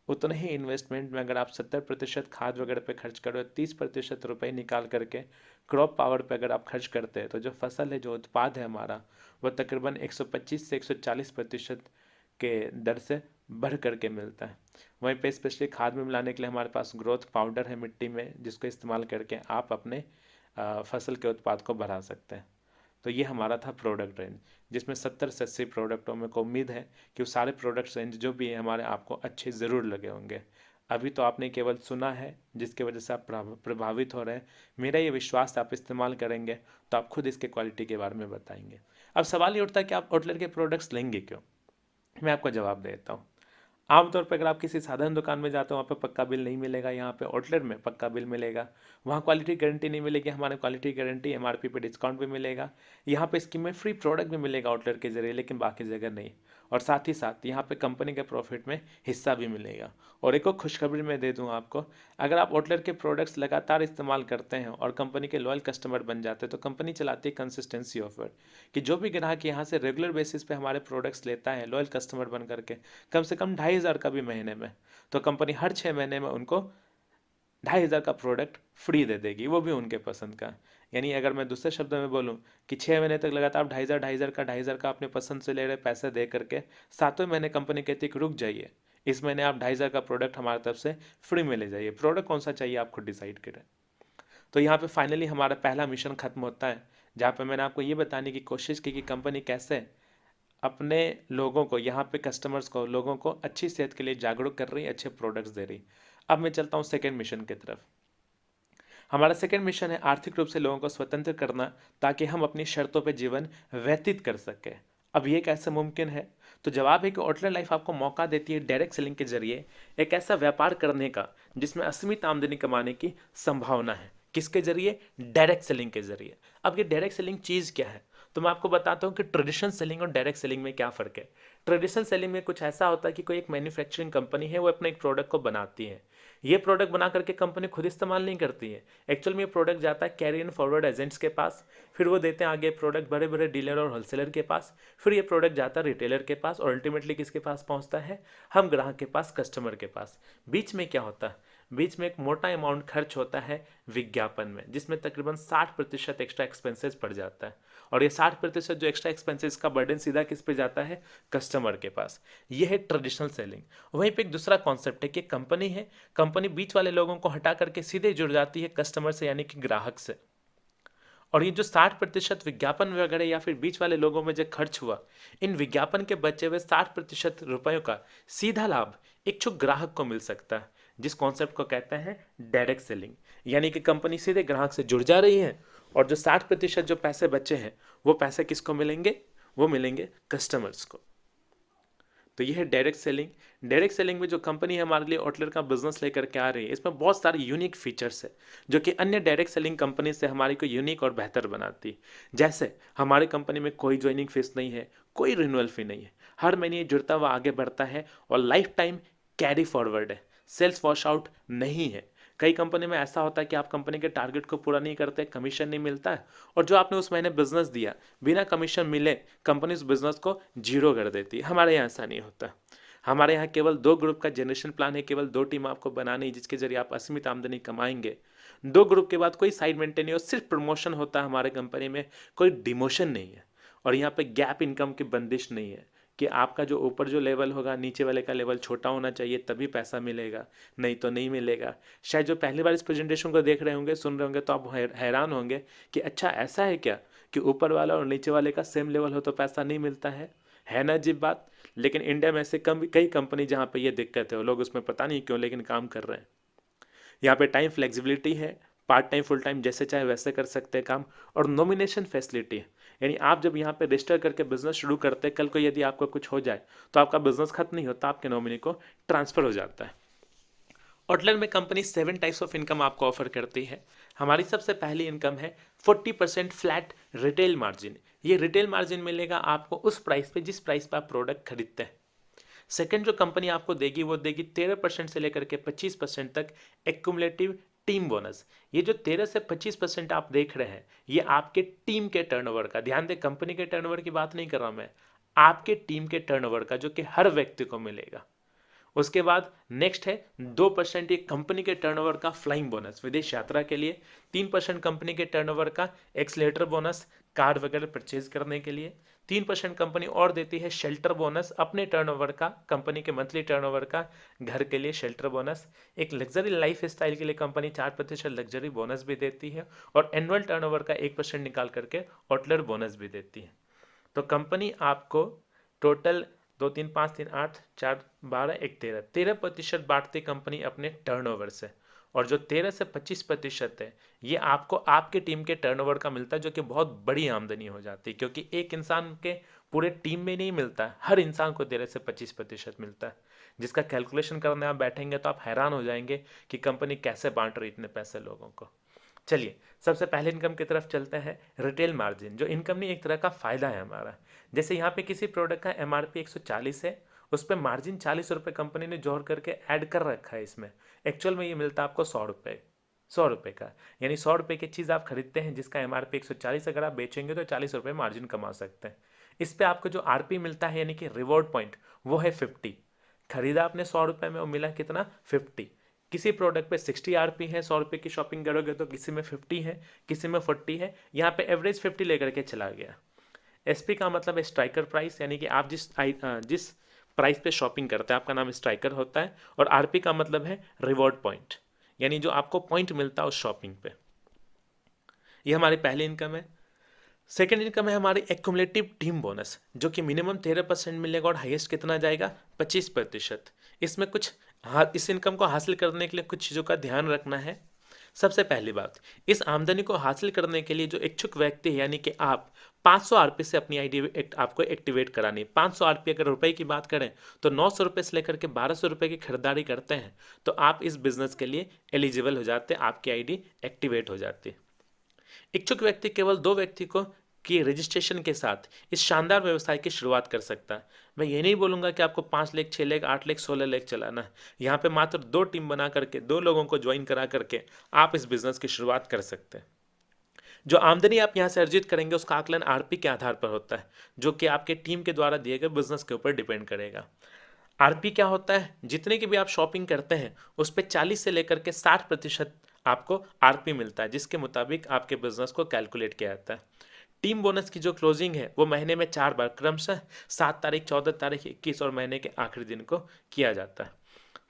उतने ही इन्वेस्टमेंट में अगर आप 70% खाद वगैरह पे खर्च करो, 30% रुपए निकाल करके क्रॉप पावर पे अगर आप खर्च करते हैं, तो जो फसल है, जो उत्पाद है हमारा, वो तकरीबन 125 से 140% के दर से बढ़ करके मिलता है। वहीं पे स्पेशली खाद में मिलाने के लिए हमारे पास ग्रोथ पाउडर है मिट्टी में, जिसको इस्तेमाल करके आप अपने फसल के उत्पाद को बढ़ा सकते हैं। तो ये हमारा था प्रोडक्ट रेंज, जिसमें 70 से 80 प्रोडक्टों में को उम्मीद है कि वो सारे प्रोडक्ट रेंज जो भी है हमारे आपको अच्छे ज़रूर लगे होंगे। अभी तो आपने केवल सुना है, जिसकी वजह से आप प्रभावित हो रहे हैं। मेरा ये विश्वास आप इस्तेमाल करेंगे तो आप खुद इसके क्वालिटी के बारे में बताएंगे। अब सवाल ये उठता है कि आप आउटलेट के प्रोडक्ट्स लेंगे क्यों? मैं आपको जवाब देता हूँ। आमतौर पर अगर आप किसी साधारण दुकान में जाते हो, वहाँ पे पक्का बिल नहीं मिलेगा, यहाँ पे आउटलेट में पक्का बिल मिलेगा। वहाँ क्वालिटी गारंटी नहीं मिलेगी, हमारे क्वालिटी गारंटी, एमआरपी पे डिस्काउंट भी मिलेगा। यहाँ पे स्कीम में फ्री प्रोडक्ट भी मिलेगा आउटलेट के जरिए, लेकिन बाकी जगह नहीं। और साथ ही साथ यहाँ पे कंपनी के प्रॉफिट में हिस्सा भी मिलेगा। और एक और खुशखबरी मैं दे दूँ आपको, अगर आप आउटलेट के प्रोडक्ट्स लगातार इस्तेमाल करते हैं और कंपनी के लॉयल कस्टमर बन जाते हैं, तो कंपनी चलाती है कंसिस्टेंसी ऑफर, कि जो भी ग्राहक यहाँ से रेगुलर बेसिस पे हमारे प्रोडक्ट्स लेता है लॉयल कस्टमर बन करके, कम से कम 2,500 का भी महीने में, तो कंपनी हर 6 महीने में उनको 2,500 का प्रोडक्ट फ्री दे देगी, वो भी उनके पसंद का। यानी अगर मैं दूसरे शब्दों में बोलूँ कि 6 महीने तक लगातार आप 2,500 का अपने पसंद से ले रहे पैसे दे करके, 7वें महीने कंपनी कहती है कि रुक जाइए, इस महीने आप 2,500 का प्रोडक्ट हमारी तरफ से फ्री में ले जाइए। प्रोडक्ट कौन सा चाहिए आप खुद डिसाइड करें। तो यहाँ पे फाइनली हमारा पहला मिशन खत्म होता है, जहाँ पे मैंने आपको ये बताने की कोशिश की कि कंपनी कैसे अपने लोगों को, यहाँ पे कस्टमर्स को, लोगों को अच्छी सेहत के लिए जागरूक कर रही है, अच्छे प्रोडक्ट्स दे रही। अब मैं चलता हूँ सेकेंड मिशन की तरफ। हमारा सेकेंड मिशन है आर्थिक रूप से लोगों को स्वतंत्र करना, ताकि हम अपनी शर्तों पर जीवन व्यतीत कर सकें। अब ये कैसे मुमकिन है? तो जवाब है कि आउटलेट लाइफ आपको मौका देती है डायरेक्ट सेलिंग के जरिए एक ऐसा व्यापार करने का जिसमें असीमित आमदनी कमाने की संभावना है। किसके जरिए? डायरेक्ट सेलिंग के जरिए। अब ये डायरेक्ट सेलिंग चीज़ क्या है, तो मैं आपको बताता हूँ कि ट्रेडिशनल सेलिंग और डायरेक्ट सेलिंग में क्या फ़र्क है। ट्रेडिशनल सेलिंग में कुछ ऐसा होता है कि कोई एक मैन्युफैक्चरिंग कंपनी है, वो अपने एक प्रोडक्ट को बनाती है। ये प्रोडक्ट बना करके कंपनी खुद इस्तेमाल नहीं करती है। एक्चुअल में ये प्रोडक्ट जाता है कैरी एंड फॉरवर्ड एजेंट्स के पास, फिर वो देते हैं आगे प्रोडक्ट बड़े बड़े डीलर और होलसेलर के पास, फिर ये प्रोडक्ट जाता है रिटेलर के पास, और अल्टीमेटली किसके पास पहुंचता है? हम ग्राहक के पास, कस्टमर के पास। बीच में क्या होता है? बीच में एक मोटा अमाउंट खर्च होता है विज्ञापन में, जिसमें तकरीबन 60% एक्स्ट्रा एक्सपेंसेस पड़ जाता है। और ये 60% जो एक्स्ट्रा एक्सपेंसेस का बर्डन सीधा किस पे जाता है? कस्टमर के पास। ये है ट्रेडिशनल सेलिंग। वहीं पे एक दूसरा कॉन्सेप्ट है कि कंपनी है, कंपनी बीच वाले लोगों को हटा करके सीधे जुड़ जाती है कस्टमर से, यानी कि ग्राहक से। और ये जो 60% विज्ञापन वगैरह या फिर बीच वाले लोगों में जो खर्च हुआ, इन विज्ञापन के बचे हुए 60% रुपयों का सीधा लाभ इच्छुक ग्राहक को मिल सकता है, जिस कॉन्सेप्ट को कहते हैं डायरेक्ट सेलिंग। यानी कि कंपनी सीधे ग्राहक से जुड़ जा रही है, और जो 60% जो पैसे बचे हैं, वो पैसे किसको मिलेंगे? वो मिलेंगे कस्टमर्स को। तो ये है डायरेक्ट सेलिंग। डायरेक्ट सेलिंग में जो कंपनी है हमारे लिए आउटलेट का बिजनेस लेकर के आ रही है, इसमें बहुत सारे यूनिक फीचर्स है जो कि अन्य डायरेक्ट सेलिंग कंपनी से हमारी को यूनिक और बेहतर बनाती है। जैसे हमारी कंपनी में कोई ज्वाइनिंग फीस नहीं है, कोई रिन्यूअल फी नहीं है, हर महीने ये जुड़ता हुआ आगे बढ़ता है, और लाइफ टाइम कैरी फॉरवर्ड है, सेल्स वॉश आउट नहीं है। कई कंपनी में ऐसा होता है कि आप कंपनी के टारगेट को पूरा नहीं करते, कमीशन नहीं मिलता है, और जो आपने उस महीने बिजनेस दिया बिना कमीशन मिले कंपनी उस बिजनेस को जीरो कर देती है। हमारे यहाँ ऐसा नहीं होता। हमारे यहाँ केवल 2 ग्रुप का जनरेशन प्लान है, केवल 2 टीम आपको बनानी है, जिसके जरिए आप असीमित आमदनी कमाएंगे। 2 ग्रुप के बाद कोई साइड मेंटेन नहीं हो, सिर्फ प्रमोशन होता है हमारे कंपनी में, कोई डिमोशन नहीं है। और यहाँ पे गैप इनकम की बंदिश नहीं है कि आपका जो ऊपर जो लेवल होगा नीचे वाले का लेवल छोटा होना चाहिए तभी पैसा मिलेगा, नहीं तो नहीं मिलेगा। शायद जो पहली बार इस प्रेजेंटेशन को देख रहे होंगे, सुन रहे होंगे, तो आप हैरान होंगे कि अच्छा ऐसा है क्या कि ऊपर वाला और नीचे वाले का सेम लेवल हो तो पैसा नहीं मिलता है ना अजीब बात। लेकिन इंडिया में ऐसे कई कंपनी जहाँ पे ये दिक्कत है, वो लोग उसमें पता नहीं क्यों लेकिन काम कर रहे हैं। यहाँ पे टाइम फ्लेक्सिबिलिटी है, पार्ट टाइम फुल टाइम जैसे चाहे वैसे कर सकते हैं काम, और नॉमिनेशन फैसिलिटी है। यानी आप जब यहाँ पे रजिस्टर करके बिजनेस शुरू करते हैं, कल को यदि आपको कुछ हो जाए तो आपका बिजनेस खत्म नहीं होता, आपके नॉमिनी को ट्रांसफर हो जाता है। आउटलेट में कंपनी 7 टाइप्स ऑफ इनकम आपको ऑफर करती है। हमारी सबसे पहली इनकम है 40% फ्लैट रिटेल मार्जिन। ये रिटेल मार्जिन मिलेगा आपको उस प्राइस पे जिस प्राइस पे आप प्रोडक्ट खरीदते हैं। सेकंड जो कंपनी आपको देगी वो देगी 13% से लेकर के 25% तक एक्युमुलेटिव टीम बोनस। ये जो 13 से 25% आप देख रहे हैं, ये आपके टीम के टर्नओवर का, ध्यान दें कंपनी के टर्नओवर की बात नहीं कर रहा मैं, आपके टीम के टर्नओवर का, जो कि हर व्यक्ति को मिलेगा। उसके बाद नेक्स्ट है 2% ये कंपनी के टर्नओवर का फ्लाइंग बोनस विदेश यात्रा के लिए, 3% कंपनी के टर्नओवर का एक्सलेटर बोनस कार वगैरह परचेज करने के लिए, 3% कंपनी और देती है शेल्टर बोनस अपने टर्नओवर का, कंपनी के मंथली टर्नओवर का घर के लिए शेल्टर बोनस। एक लग्जरी लाइफ स्टाइल के लिए कंपनी 4% लग्जरी बोनस भी देती है, और एनुअल टर्नओवर का 1% निकाल करके आउटलेट बोनस भी देती है। तो कंपनी आपको टोटल 2 3 5 3 8 4 12 1 13% बांटती कंपनी अपने टर्नओवर से, और जो 13 से 25% है ये आपको आपके टीम के टर्नओवर का मिलता है, जो कि बहुत बड़ी आमदनी हो जाती है, क्योंकि एक इंसान के पूरे टीम में नहीं मिलता है, हर इंसान को 13 से 25% मिलता है, जिसका कैलकुलेशन करने आप बैठेंगे तो आप हैरान हो जाएंगे कि कंपनी कैसे बांट रही इतने पैसे लोगों को। चलिए सबसे पहले इनकम की तरफ चलते हैं, रिटेल मार्जिन, जो इनकम नहीं एक तरह का फ़ायदा है हमारा। जैसे यहाँ पे किसी प्रोडक्ट का एमआरपी 140 है, उस पर मार्जिन 40 रुपये कंपनी ने जोड़ करके ऐड कर रखा है इसमें, एक्चुअल में ये मिलता है आपको 100 रुपये, 100 रुपये का, यानी 100 रुपये की चीज़ आप खरीदते हैं जिसका एमआरपी 140, अगर आप बेचेंगे तो 40 रुपये मार्जिन कमा सकते हैं। इस पर आपको जो आरपी मिलता है यानी कि रिवॉर्ड पॉइंट, वो है 50। खरीदा आपने 100 रुपये में, वो मिला कितना, 50। किसी प्रोडक्ट पे 60 आरपी है, 100 रुपये की शॉपिंग करोगे तो किसी में 50 है, किसी में 40 है, यहाँ पे एवरेज 50 लेकर के चला गया। एसपी का मतलब है स्ट्राइकर प्राइस, यानी कि आप जिस प्राइस पे शॉपिंग करते हैं आपका नाम स्ट्राइकर होता है, और आरपी का मतलब है रिवॉर्ड पॉइंट, यानी जो आपको पॉइंट मिलता है उस शॉपिंग पे। ये हमारी पहली इनकम है। सेकेंड इनकम है हमारी एक्युमुलेटिव टीम बोनस, जो कि मिनिमम 13% मिलेगा और हाईएस्ट कितना जाएगा, 25%। इसमें कुछ इस इनकम को हासिल करने के लिए कुछ चीज़ों का ध्यान रखना है। सबसे पहली बात, इस आमदनी को हासिल करने के लिए जो इच्छुक व्यक्ति है, यानी कि आप 500 आरपी से अपनी आईडी आपको एक्टिवेट करानी है। 500 आरपी अगर रुपए की बात करें तो 900 रुपये से लेकर के 1200 रुपये की खरीदारी करते हैं तो आप इस बिजनेस के लिए एलिजिबल हो जाते हैं, आपकी आईडी एक्टिवेट हो जाती है। इच्छुक व्यक्ति केवल 2 व्यक्ति को की रजिस्ट्रेशन के साथ इस शानदार व्यवसाय की शुरुआत कर सकता है। मैं ये नहीं बोलूँगा कि आपको 5 लाख, 6 लाख, 8 लाख, 16 लाख चलाना है। यहाँ पे मात्र 2 टीम बना करके 2 लोगों को ज्वाइन करा करके आप इस बिज़नेस की शुरुआत कर सकते हैं। जो आमदनी आप यहाँ से अर्जित करेंगे उसका आकलन आरपी के आधार पर होता है, जो कि आपके टीम के द्वारा दिए गए बिजनेस के ऊपर डिपेंड करेगा। आरपी क्या होता है, जितने की भी आप शॉपिंग करते हैं उस पर 40 से लेकर के 60% आपको आरपी मिलता है, जिसके मुताबिक आपके बिजनेस को कैलकुलेट किया जाता है। टीम बोनस की जो क्लोजिंग है वो महीने में 4 बार क्रमशः 7 तारीख, 14 तारीख, 21 और महीने के आखिरी दिन को किया जाता है।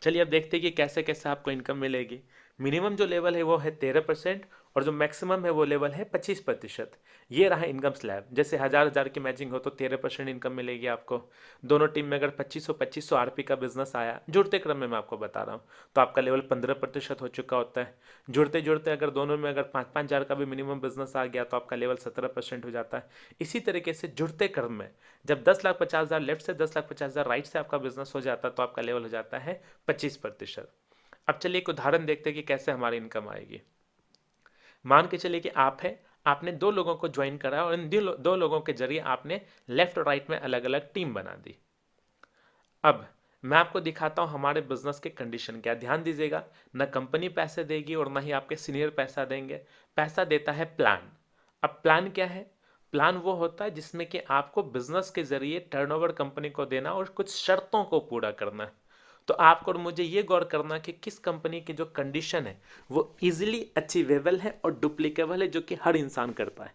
चलिए अब देखते हैं कि कैसे कैसे आपको इनकम मिलेगी। मिनिमम जो लेवल है वो है 13% और जो मैक्सिमम है वो लेवल है 25%। ये रहा इनकम स्लैब। जैसे 1000 की मैचिंग हो तो 13% इनकम मिलेगी आपको। दोनों टीम में अगर 2500 आरपी का बिजनेस आया, जुड़ते क्रम में मैं आपको बता रहा हूँ, तो आपका लेवल 15% हो चुका होता है। जुड़ते जुड़ते अगर दोनों में अगर 5-5 हज़ार का भी मिनिमम बिजनेस आ गया तो आपका लेवल 17% हो जाता है। इसी तरीके से जुड़ते क्रम में जब 10,50,000 लेफ्ट से 10,50,000 राइट से आपका बिजनेस हो जाता है तो आपका लेवल हो जाता है 25%। अब चलिए एक उदाहरण देखते हैं कि कैसे हमारी इनकम आएगी। मान के चलिए कि आप हैं, आपने 2 लोगों को ज्वाइन करा और इन 2 लोगों के जरिए आपने लेफ्ट और राइट में अलग अलग टीम बना दी। अब मैं आपको दिखाता हूं हमारे बिजनेस के कंडीशन क्या। ध्यान दीजिएगा, ना कंपनी पैसे देगी और ना ही आपके सीनियर पैसा देंगे। पैसा देता है प्लान। अब प्लान क्या है? प्लान वो होता है जिसमें कि आपको बिजनेस के जरिए टर्नओवर कंपनी को देना और कुछ शर्तों को पूरा करना है। तो आपको और मुझे ये गौर करना कि किस कंपनी की जो कंडीशन है वो इजीली अचीवेबल है और डुप्लीकेबल है, जो कि हर इंसान कर पाए।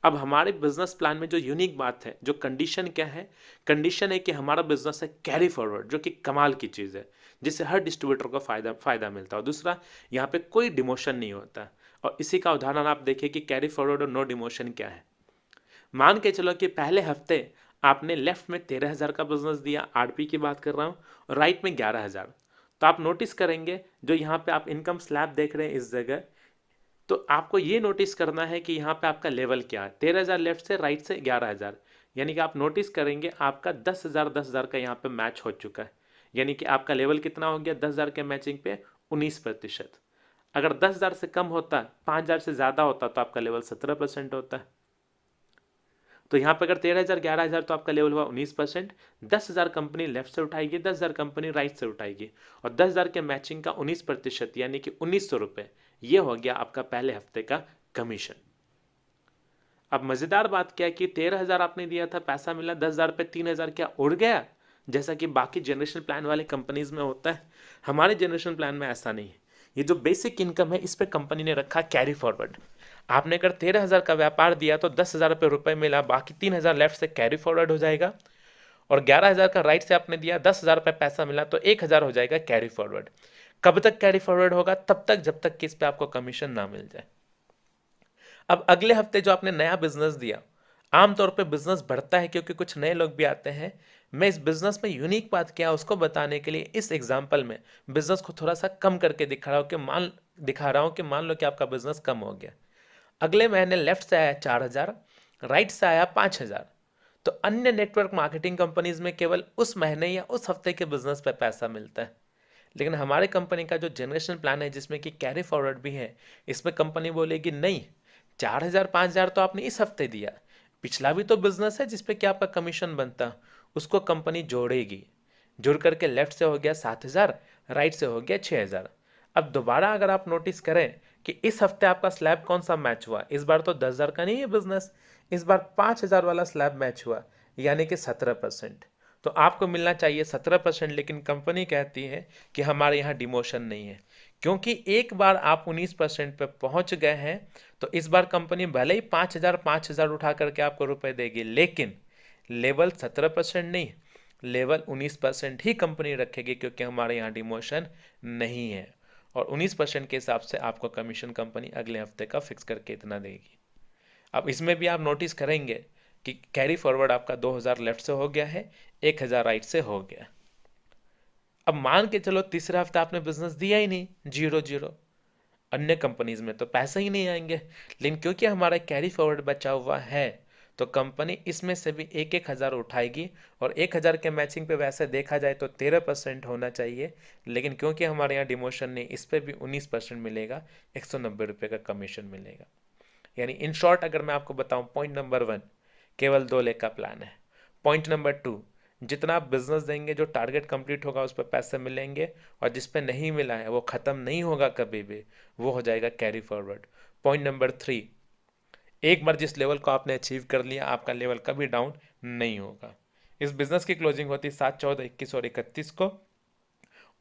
अब हमारे बिजनेस प्लान में जो यूनिक बात है, जो कंडीशन क्या है, कंडीशन है कि हमारा बिजनेस है कैरी फॉरवर्ड, जो कि कमाल की चीज़ है, जिससे हर डिस्ट्रीब्यूटर को फायदा मिलता है। दूसरा, यहाँ पे कोई डिमोशन नहीं होता। और इसी का उदाहरण आप देखिए कि कैरी फॉरवर्ड और नो डिमोशन क्या है। मान के चलो कि पहले हफ्ते आपने लेफ्ट में 13,000 का बिजनेस दिया, आरपी की बात कर रहा हूँ, और राइट में 11,000। तो आप नोटिस करेंगे जो यहाँ पे आप इनकम स्लैब देख रहे हैं इस जगह, तो आपको ये नोटिस करना है कि यहाँ पे आपका लेवल क्या है। 13,000 लेफ्ट से, राइट से 11,000, यानी कि आप नोटिस करेंगे आपका 10,000 का यहाँ पे मैच हो चुका है। यानी कि आपका लेवल कितना हो गया 10,000 के मैचिंग पे 19%। अगर 10,000 से कम होता, 5,000 से ज़्यादा होता तो आपका लेवल 17% होता है। तो यहाँ पर अगर 13,000 11,000 तो आपका लेवल हुआ 19%। 10,000 कंपनी लेफ्ट से उठाएगी, 10,000 कंपनी राइट से उठाएगी, और 10,000 के मैचिंग का 19% यानी कि 1,900 रुपये, ये हो गया आपका पहले हफ्ते का कमीशन। अब मज़ेदार बात क्या है कि 13,000 आपने दिया था, पैसा मिला 10,000 पे 3,000 क्या उड़ गया, जैसा कि बाकी जनरेशन प्लान वाली कंपनीज में होता है। हमारे जनरेशन प्लान में ऐसा नहीं है। ये जो बेसिक इनकम है इस पर कंपनी ने रखा कैरी फॉरवर्ड। आपने अगर 13,000 का व्यापार दिया तो 10,000 रुपये मिला, बाकी 3,000 लेफ्ट से कैरी फॉरवर्ड हो जाएगा, और 11,000 का राइट से आपने दिया, 10,000 रुपये पैसा मिला तो 1,000 हो जाएगा कैरी फॉरवर्ड। कब तक कैरी फॉरवर्ड होगा? तब तक जब तक कि इस पर आपको कमीशन ना मिल जाए। अब अगले हफ्ते जो आपने नया बिजनेस दिया, आमतौर पे बिजनेस बढ़ता है क्योंकि कुछ नए लोग भी आते हैं, मैं इस बिजनेस में यूनिक बात क्या है उसको बताने के लिए इस एग्जाम्पल में बिजनेस को थोड़ा सा कम करके दिखा रहा हूँ कि मान लो कि आपका बिजनेस कम हो गया। अगले महीने लेफ्ट से आया 4,000, राइट से आया 5,000। तो अन्य नेटवर्क मार्केटिंग कंपनीज में केवल उस महीने या उस हफ्ते के बिजनेस पे पैसा मिलता है, लेकिन हमारे कंपनी का जो जनरेशन प्लान है जिसमें कि कैरी फॉरवर्ड भी है, इसमें कंपनी बोलेगी नहीं, 4,000 5,000 तो आपने इस हफ्ते दिया, पिछला भी तो बिजनेस है जिसपे कि आपका कमीशन बनता, उसको कंपनी जोड़ेगी। जुड़ करके लेफ्ट से हो गया 7,000, राइट से हो गया 6,000। अब दोबारा अगर आप नोटिस करें कि इस हफ्ते आपका स्लैब कौन सा मैच हुआ, इस बार तो 10,000 का नहीं है बिजनेस, इस बार 5,000 वाला स्लैब मैच हुआ, यानी कि 17%। तो आपको मिलना चाहिए 17%, लेकिन कंपनी कहती है कि हमारे यहाँ डिमोशन नहीं है। क्योंकि एक बार आप 19% पे पहुंच गए हैं, तो इस बार कंपनी भले ही 5,000 उठा करके आपको रुपए देगी, लेकिन लेवल 17% नहीं, लेवल 19% ही कंपनी रखेगी, क्योंकि हमारे यहाँ डिमोशन नहीं है। और 19% के हिसाब से आपको कमीशन कंपनी अगले हफ्ते का फिक्स करके इतना देगी। अब इसमें भी आप नोटिस करेंगे कि कैरी फॉरवर्ड आपका 2,000 लेफ्ट से हो गया है, 1,000 राइट से हो गया। अब मान के चलो तीसरे हफ्ते आपने बिजनेस दिया ही नहीं, 0-0। अन्य कंपनीज में तो पैसे ही नहीं आएंगे, लेकिन क्योंकि हमारा कैरी फॉरवर्ड बचा हुआ है, तो कंपनी इसमें से भी 1,000 उठाएगी। और 1,000 के मैचिंग पे वैसे देखा जाए तो 13% होना चाहिए, लेकिन क्योंकि हमारे यहाँ डिमोशन नहीं, इस पर भी 19% मिलेगा, 190 रुपये का कमीशन मिलेगा। यानी इन शॉर्ट अगर मैं आपको बताऊं, पॉइंट नंबर 1 केवल 2 लेख का प्लान है। पॉइंट नंबर 2, जितना आप बिजनेस देंगे जो टारगेट कंप्लीट होगा उस पर पैसे मिलेंगे, और जिस पे नहीं मिला है वो ख़त्म नहीं होगा कभी भी, वो हो जाएगा कैरी फॉरवर्ड। पॉइंट नंबर 3, एक बार जिस लेवल को आपने अचीव कर लिया, आपका लेवल कभी डाउन नहीं होगा। इस बिजनेस की क्लोजिंग होती 7, 14, 21 और 31 को।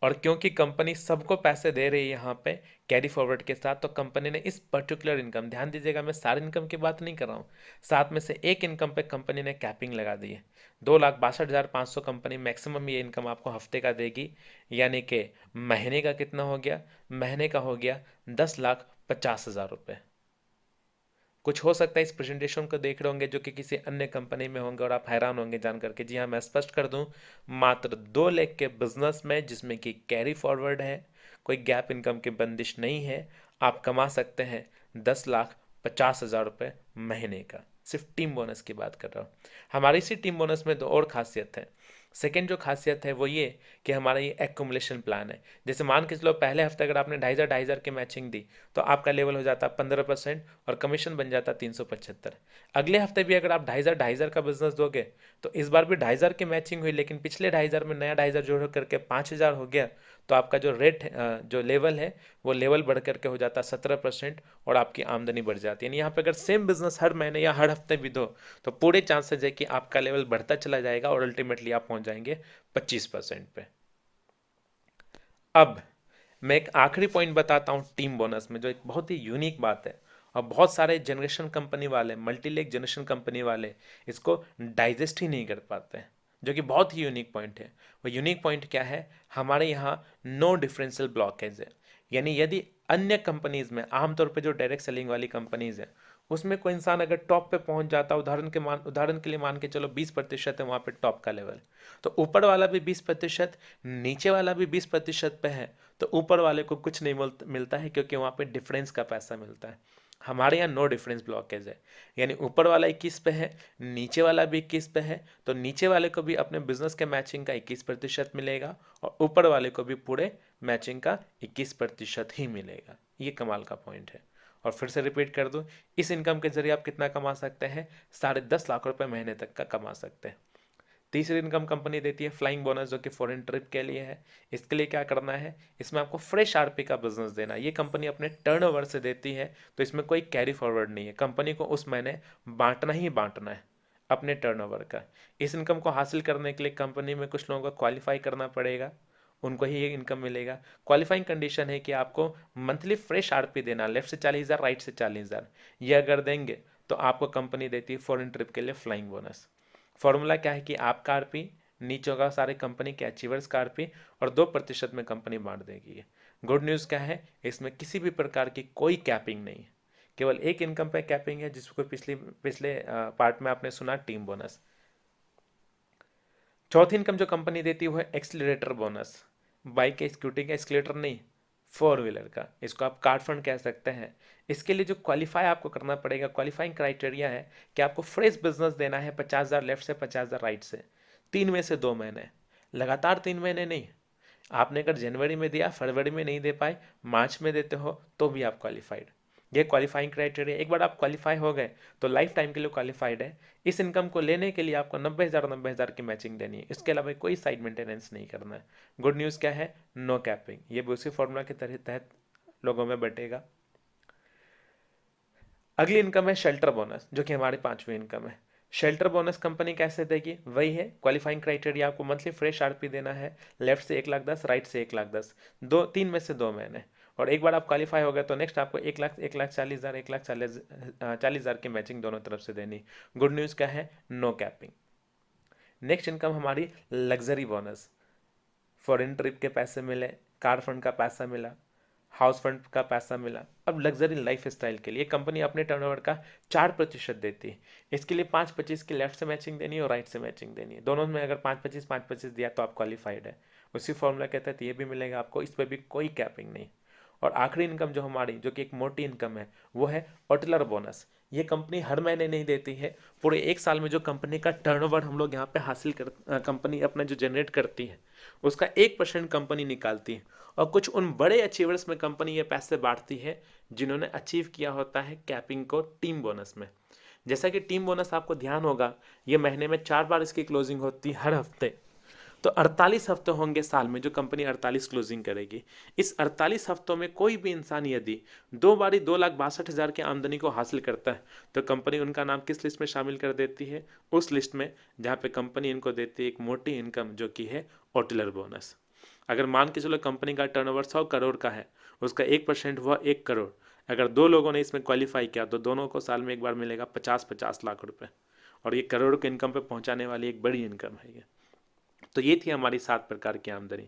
और क्योंकि कंपनी सबको पैसे दे रही है यहाँ पे कैरी फॉरवर्ड के साथ, तो कंपनी ने इस पर्टिकुलर इनकम, ध्यान दीजिएगा मैं सारे इनकम की बात नहीं कर रहा हूँ, 7 में से एक इनकम पे कंपनी ने कैपिंग लगा दी है। 2,62,500 कंपनी मैक्सिमम ये इनकम आपको हफ्ते का देगी। यानी कि महीने का कितना हो गया, महीने का हो गया 10,50,000 रुपये। कुछ हो सकता है इस प्रेजेंटेशन को देख रहे होंगे जो कि किसी अन्य कंपनी में होंगे और आप हैरान होंगे जान करके। जी हाँ, मैं स्पष्ट कर दूं, मात्र 2 लाख के बिजनेस में जिसमें कि कैरी फॉरवर्ड है, कोई गैप इनकम की बंदिश नहीं है, आप कमा सकते हैं 10,50,000 रुपये महीने का। सिर्फ टीम बोनस की बात कर रहा हूँ। हमारी इसी टीम बोनस में 2 और खासियत है। सेकेंड जो खासियत है वो ये कि हमारा ये एक्यूमुलेशन प्लान है। जैसे मान के चलो पहले हफ्ते अगर आपने 2,500 की मैचिंग दी, तो आपका लेवल हो जाता 15% और कमीशन बन जाता 375। अगले हफ्ते भी अगर आप 2,500 का बिजनेस दोगे, तो इस बार भी 2,500 की मैचिंग हुई, लेकिन पिछले 2,500 में नया 2,500 जोड़ करके 5,000 हो गया, तो आपका जो रेट जो लेवल है वो लेवल बढ़ करके हो जाता 17% और आपकी आमदनी बढ़ जाती है। यानी यहाँ पे अगर सेम बिजनेस हर महीने या हर हफ्ते भी दो, तो पूरे चांसेस है कि आपका लेवल बढ़ता चला जाएगा और अल्टीमेटली आप पहुंच जाएंगे 25% पे। अब मैं एक आखिरी पॉइंट बताता हूँ टीम बोनस में, जो एक बहुत ही यूनिक बात है और बहुत सारे जनरेशन कंपनी वाले, मल्टीलेग जनरेशन कंपनी वाले इसको डाइजेस्ट ही नहीं कर पाते हैं, जो कि बहुत ही यूनिक पॉइंट है। वो यूनिक पॉइंट क्या है, हमारे यहाँ नो डिफरेंशियल ब्लॉकेज है। यानी यदि अन्य कंपनीज में आमतौर पे जो डायरेक्ट सेलिंग वाली कंपनीज है, उसमें कोई इंसान अगर टॉप पे पहुंच जाता है, उदाहरण के लिए मान के चलो 20% है वहाँ पे टॉप का लेवल, तो ऊपर वाला भी 20%, नीचे वाला भी 20% पे है, तो ऊपर वाले को कुछ नहीं मिलता है, क्योंकि वहाँ पे डिफरेंस का पैसा मिलता है। हमारे यहाँ नो डिफरेंस ब्लॉकेज है। यानी ऊपर वाला 21 पे है, नीचे वाला भी 21 पे है, तो नीचे वाले को भी अपने बिजनेस के मैचिंग का 21% मिलेगा और ऊपर वाले को भी पूरे मैचिंग का 21% ही मिलेगा। ये कमाल का पॉइंट है। और फिर से रिपीट कर दूं, इस इनकम के जरिए आप कितना कमा सकते हैं, 10.5 लाख रुपए महीने तक का कमा सकते हैं। तीसरी इनकम कंपनी देती है फ्लाइंग बोनस, जो कि फॉरेन ट्रिप के लिए है। इसके लिए क्या करना है, इसमें आपको फ्रेश आरपी का बिजनेस देना है। ये कंपनी अपने टर्नओवर से देती है, तो इसमें कोई कैरी फॉरवर्ड नहीं है। कंपनी को उस महीने बांटना ही बांटना है अपने टर्नओवर का। इस इनकम को हासिल करने के लिए कंपनी में कुछ लोगों को क्वालिफाई करना पड़ेगा, उनको ही ये इनकम मिलेगा। क्वालिफाइंग कंडीशन है कि आपको मंथली फ्रेश आरपी देना, लेफ्ट से 40,000, राइट से 40,000। ये अगर देंगे तो आपको कंपनी देती है फॉरेन ट्रिप के लिए फ्लाइंग बोनस। फॉर्मूला क्या है कि आपका आरपी नीचे होगा सारे कंपनी के अचीवर्स का आरपी और 2% में कंपनी बांट देगी। गुड न्यूज़ क्या है, इसमें किसी भी प्रकार की कोई कैपिंग नहीं है, केवल एक इनकम पे कैपिंग है, जिसको पिछले पार्ट में आपने सुना टीम बोनस। चौथी इनकम जो कंपनी देती है वो है एक्सीलरेटर बोनस। बाइक के स्कूटी का एक्सीलरेटर नहीं, फोर व्हीलर का, इसको आप कार्ड फंड कह सकते हैं। इसके लिए जो क्वालिफाई आपको करना पड़ेगा, क्वालिफाइंग क्राइटेरिया है कि आपको फ्रेश बिजनेस देना है 50,000 लेफ्ट से 50,000 राइट से, 3 में से 2 महीने, लगातार 3 महीने नहीं। आपने अगर जनवरी में दिया, फरवरी में नहीं दे पाए, मार्च में देते हो तो भी आप क्वालिफाइड। ये क्वालिफाइंग क्राइटेरिया, एक बार आप क्वालिफाई हो गए तो लाइफ टाइम के लिए क्वालिफाइड है। इस इनकम को लेने के लिए आपको 90,000 की मैचिंग देनी है, इसके अलावा कोई साइड मेंटेनेंस नहीं करना है। गुड न्यूज़ क्या है? नो कैपिंग, ये भी उसी फॉर्मूला के तहत लोगों में बटेगा। अगली इनकम है शेल्टर बोनस, जो कि हमारी 5वीं इनकम है। शेल्टर बोनस कंपनी कैसे देगी? वही है, क्वालिफाइंग क्राइटेरिया, आपको मंथली फ्रेश आरपी देना है, लेफ्ट से 1,10,000, राइट से 1,10,000, 3 में से 2 महीने। और एक बार आप क्वालिफाई हो गए तो नेक्स्ट आपको 1,40,000, 1,40,000 की मैचिंग दोनों तरफ से देनी। गुड न्यूज़ क्या है? No capping. नेक्स्ट इनकम हमारी लग्जरी बोनस, फॉरेन ट्रिप के पैसे मिले, कार फंड का पैसा मिला, हाउस फंड का पैसा मिला। अब लग्जरी लाइफ स्टाइल के लिए कंपनी अपने टर्नओवर का 4% देती है। इसके लिए 5-25 की लेफ्ट से मैचिंग देनी है और राइट से मैचिंग देनी है। दोनों में अगर 5-25 दिया तो आप क्वालिफाइड है। उसी फॉर्मूला के तहत ये भी मिलेगा आपको, इस पर भी कोई कैपिंग नहीं। और आखिरी इनकम जो हमारी, जो कि एक मोटी इनकम है, वो है ऑटलर बोनस। ये कंपनी हर महीने नहीं देती है, पूरे एक साल में जो कंपनी का टर्नओवर हम लोग यहाँ पे हासिल कर, कंपनी अपना जो जनरेट करती है उसका 1% कंपनी निकालती है। और कुछ उन बड़े अचीवर्स में कंपनी ये पैसे बांटती है जिन्होंने अचीव किया होता है कैपिंग को टीम बोनस में। जैसा कि टीम बोनस आपको ध्यान होगा, ये महीने में 4 बार इसकी क्लोजिंग होती है हर हफ्ते। तो 48 हफ्ते होंगे साल में, जो कंपनी 48 क्लोजिंग करेगी। इस 48 हफ्तों में कोई भी इंसान यदि 2 बारी 2,62,000 की आमदनी को हासिल करता है तो कंपनी उनका नाम किस लिस्ट में शामिल कर देती है? उस लिस्ट में जहाँ पे कंपनी इनको देती है एक मोटी इनकम, जो कि है ऑटलर बोनस। अगर मान के चलो कंपनी का टर्नओवर 100 करोड़ का है, उसका 1% हुआ 1 करोड़। अगर 2 लोगों ने इसमें क्वालिफाई किया तो दोनों को साल में एक बार मिलेगा 50-50 लाख रुपए। और ये करोड़ के इनकम पे पहुंचाने वाली एक बड़ी इनकम है ये। तो ये थी हमारी 7 प्रकार की आमदनी।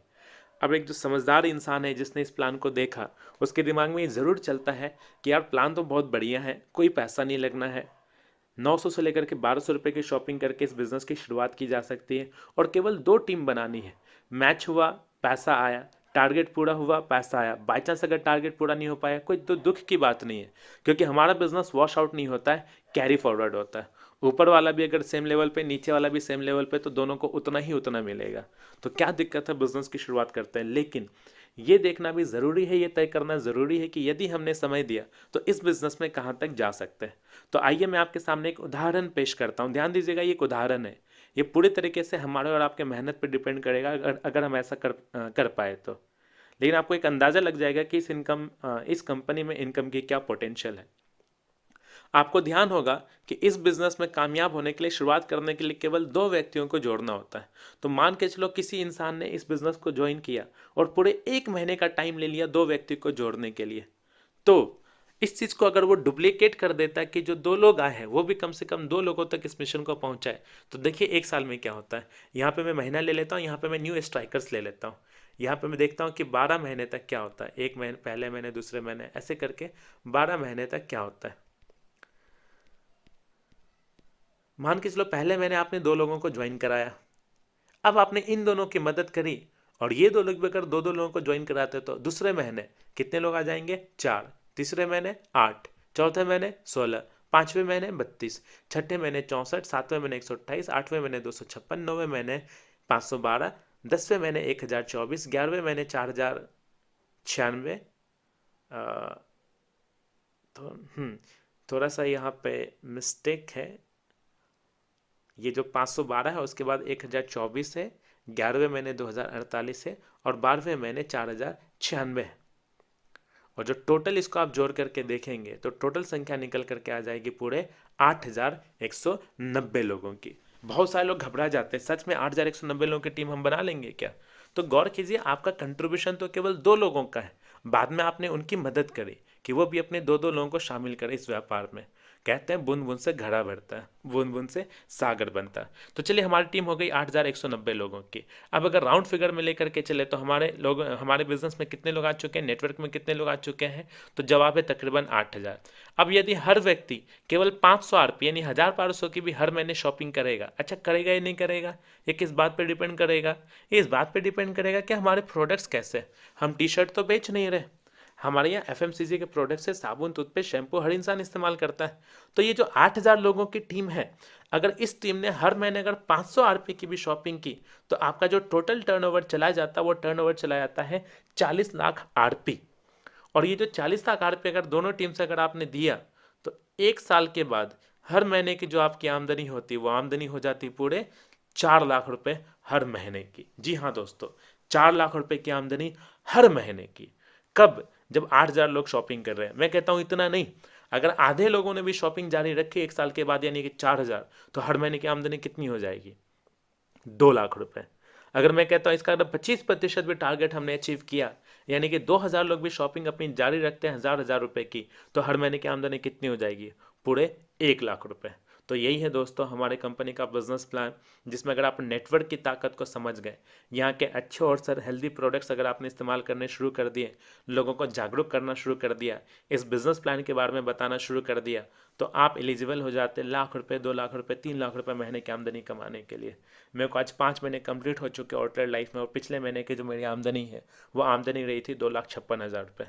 अब एक जो समझदार इंसान है जिसने इस प्लान को देखा, उसके दिमाग में ये ज़रूर चलता है कि यार प्लान तो बहुत बढ़िया है, कोई पैसा नहीं लगना है, 900 से लेकर के 1,200 रुपये की शॉपिंग करके इस बिज़नेस की शुरुआत की जा सकती है। और केवल 2 टीम बनानी है, मैच हुआ पैसा आया, टारगेट पूरा हुआ पैसा आया। बाई चांस अगर टारगेट पूरा नहीं हो पाया, कोई तो दुख की बात नहीं है, क्योंकि हमारा बिजनेस वॉश आउट नहीं होता है, कैरी फॉरवर्ड होता है। ऊपर वाला भी अगर सेम लेवल पे, नीचे वाला भी सेम लेवल पे, तो दोनों को उतना ही उतना मिलेगा। तो क्या दिक्कत है, बिजनेस की शुरुआत करते हैं। लेकिन ये देखना भी ज़रूरी है, ये तय करना ज़रूरी है कि यदि हमने समय दिया तो इस बिज़नेस में कहाँ तक जा सकते हैं। तो आइए मैं आपके सामने एक उदाहरण पेश करता हूँ। ध्यान दीजिएगा, ये एक उदाहरण है, ये पूरे तरीके से हमारे और आपके मेहनत पर डिपेंड करेगा अगर हम ऐसा कर पाए तो। लेकिन आपको एक अंदाज़ा लग जाएगा कि इस कंपनी में इनकम की क्या पोटेंशियल है। आपको ध्यान होगा कि इस बिजनेस में कामयाब होने के लिए, शुरुआत करने के लिए केवल 2 व्यक्तियों को जोड़ना होता है। तो मान के चलो किसी इंसान ने इस बिजनेस को ज्वाइन किया और पूरे 1 महीने का टाइम ले लिया 2 व्यक्ति को जोड़ने के लिए, तो इस चीज़ को अगर वो डुप्लीकेट कर देता है कि जो 2 लोग आए हैं वो भी कम से कम 2 लोगों तक इस मिशन को पहुंचाए, तो देखिए 1 साल में क्या होता है। यहाँ पे मैं महीना ले लेता हूँ, यहाँ पे मैं न्यू स्ट्राइकर्स ले लेता हूँ। यहाँ पे मैं देखता हूँ कि 12 महीने तक क्या होता है, 1 महीने, पहले महीने, दूसरे महीने, ऐसे करके 12 महीने तक क्या होता है। मान के चलो पहले महीने आपने 2 लोगों को ज्वाइन कराया, अब आपने इन दोनों की मदद करी और ये 2 लोग भी अगर 2-2 लोगों को ज्वाइन कराते तो दूसरे महीने कितने लोग आ जाएंगे? 4, तीसरे महीने 8, चौथे महीने 16, 5वें महीने 32, छठे महीने 64, 7वें महीने 128, 8वें महीने 256, 9वें महीने 512, 10वें महीने 1024, 11वें महीने 4096। तो थोड़ा सा यहाँ पे मिस्टेक है, ये जो 512 है उसके बाद 1024 है, 11वें महीने 2048 है और 12वें महीने 4096 है। और जो टोटल इसको आप जोड़ करके देखेंगे तो टोटल संख्या निकल करके आ जाएगी पूरे 8,190 लोगों की। बहुत सारे लोग घबरा जाते हैं, सच में 8,190 लोगों की टीम हम बना लेंगे क्या? तो गौर कीजिए, आपका कंट्रीब्यूशन तो केवल 2 लोगों का है, बाद में आपने उनकी मदद करी कि वो भी अपने 2-2 लोगों को शामिल करें इस व्यापार में। कहते हैं बूंद बूंद से घड़ा भरता है, बूंद बूंद से सागर बनता है। तो चलिए हमारी टीम हो गई 8,190 लोगों की। अब अगर राउंड फिगर में लेकर के चले तो हमारे बिजनेस में कितने लोग आ चुके हैं, नेटवर्क में कितने लोग आ चुके हैं, तो जवाब है तकरीबन 8,000। अब यदि हर व्यक्ति केवल 500 आरपी यानी 1,500 की भी हर महीने शॉपिंग करेगा, अच्छा करेगा या नहीं करेगा, ये किस बात पर डिपेंड करेगा, ये इस बात पर डिपेंड करेगा कि हमारे प्रोडक्ट्स कैसे हैं। हम टी शर्ट तो बेच नहीं रहे, हमारे यहाँ एफएमसीजी के प्रोडक्ट से साबुन, टूथपेस्ट, शैम्पू हर इंसान इस्तेमाल करता है। तो ये जो 8,000 लोगों की टीम है, अगर इस टीम ने हर महीने अगर 500 आरपी की भी शॉपिंग की तो आपका जो टोटल टर्नओवर चला जाता है वो टर्नओवर चला जाता है 40 लाख आरपी। और ये जो 40 लाख आरपी अगर दोनों टीम से अगर आपने दिया तो 1 साल के बाद हर महीने की जो आपकी आमदनी होती है वो आमदनी हो जाती पूरे 4 लाख रुपए हर महीने की। जी हाँ दोस्तों, 4 लाख रुपए की आमदनी हर महीने की। कब? जब 8,000 लोग शॉपिंग कर रहे हैं। मैं कहता हूँ इतना नहीं, अगर आधे लोगों ने भी शॉपिंग जारी रखी 1 साल के बाद यानी कि 4,000, तो हर महीने की आमदनी कितनी हो जाएगी? 2 लाख रुपए। अगर मैं कहता हूँ इसका अगर 25% भी टारगेट हमने अचीव किया यानी कि 2,000 लोग भी शॉपिंग अपनी जारी रखते हैं 1,000 रुपए की, तो हर महीने की आमदनी कितनी हो जाएगी? पूरे 1 लाख रुपए। तो यही है दोस्तों हमारे कंपनी का बिजनेस प्लान, जिसमें अगर आप नेटवर्क की ताकत को समझ गए, यहाँ के अच्छे और सर हेल्दी प्रोडक्ट्स अगर आपने इस्तेमाल करने शुरू कर दिए, लोगों को जागरूक करना शुरू कर दिया, इस बिजनेस प्लान के बारे में बताना शुरू कर दिया, तो आप एलिजिबल हो जाते लाख रुपए, 2 लाख रुपए, 3 लाख रुपए महीने की आमदनी कमाने के लिए। मेरे को आज 5 महीने कंप्लीट हो चुके आउटलेट लाइफ में, और पिछले महीने की जो मेरी आमदनी है वो आमदनी रही थी 2,56,000 रुपये।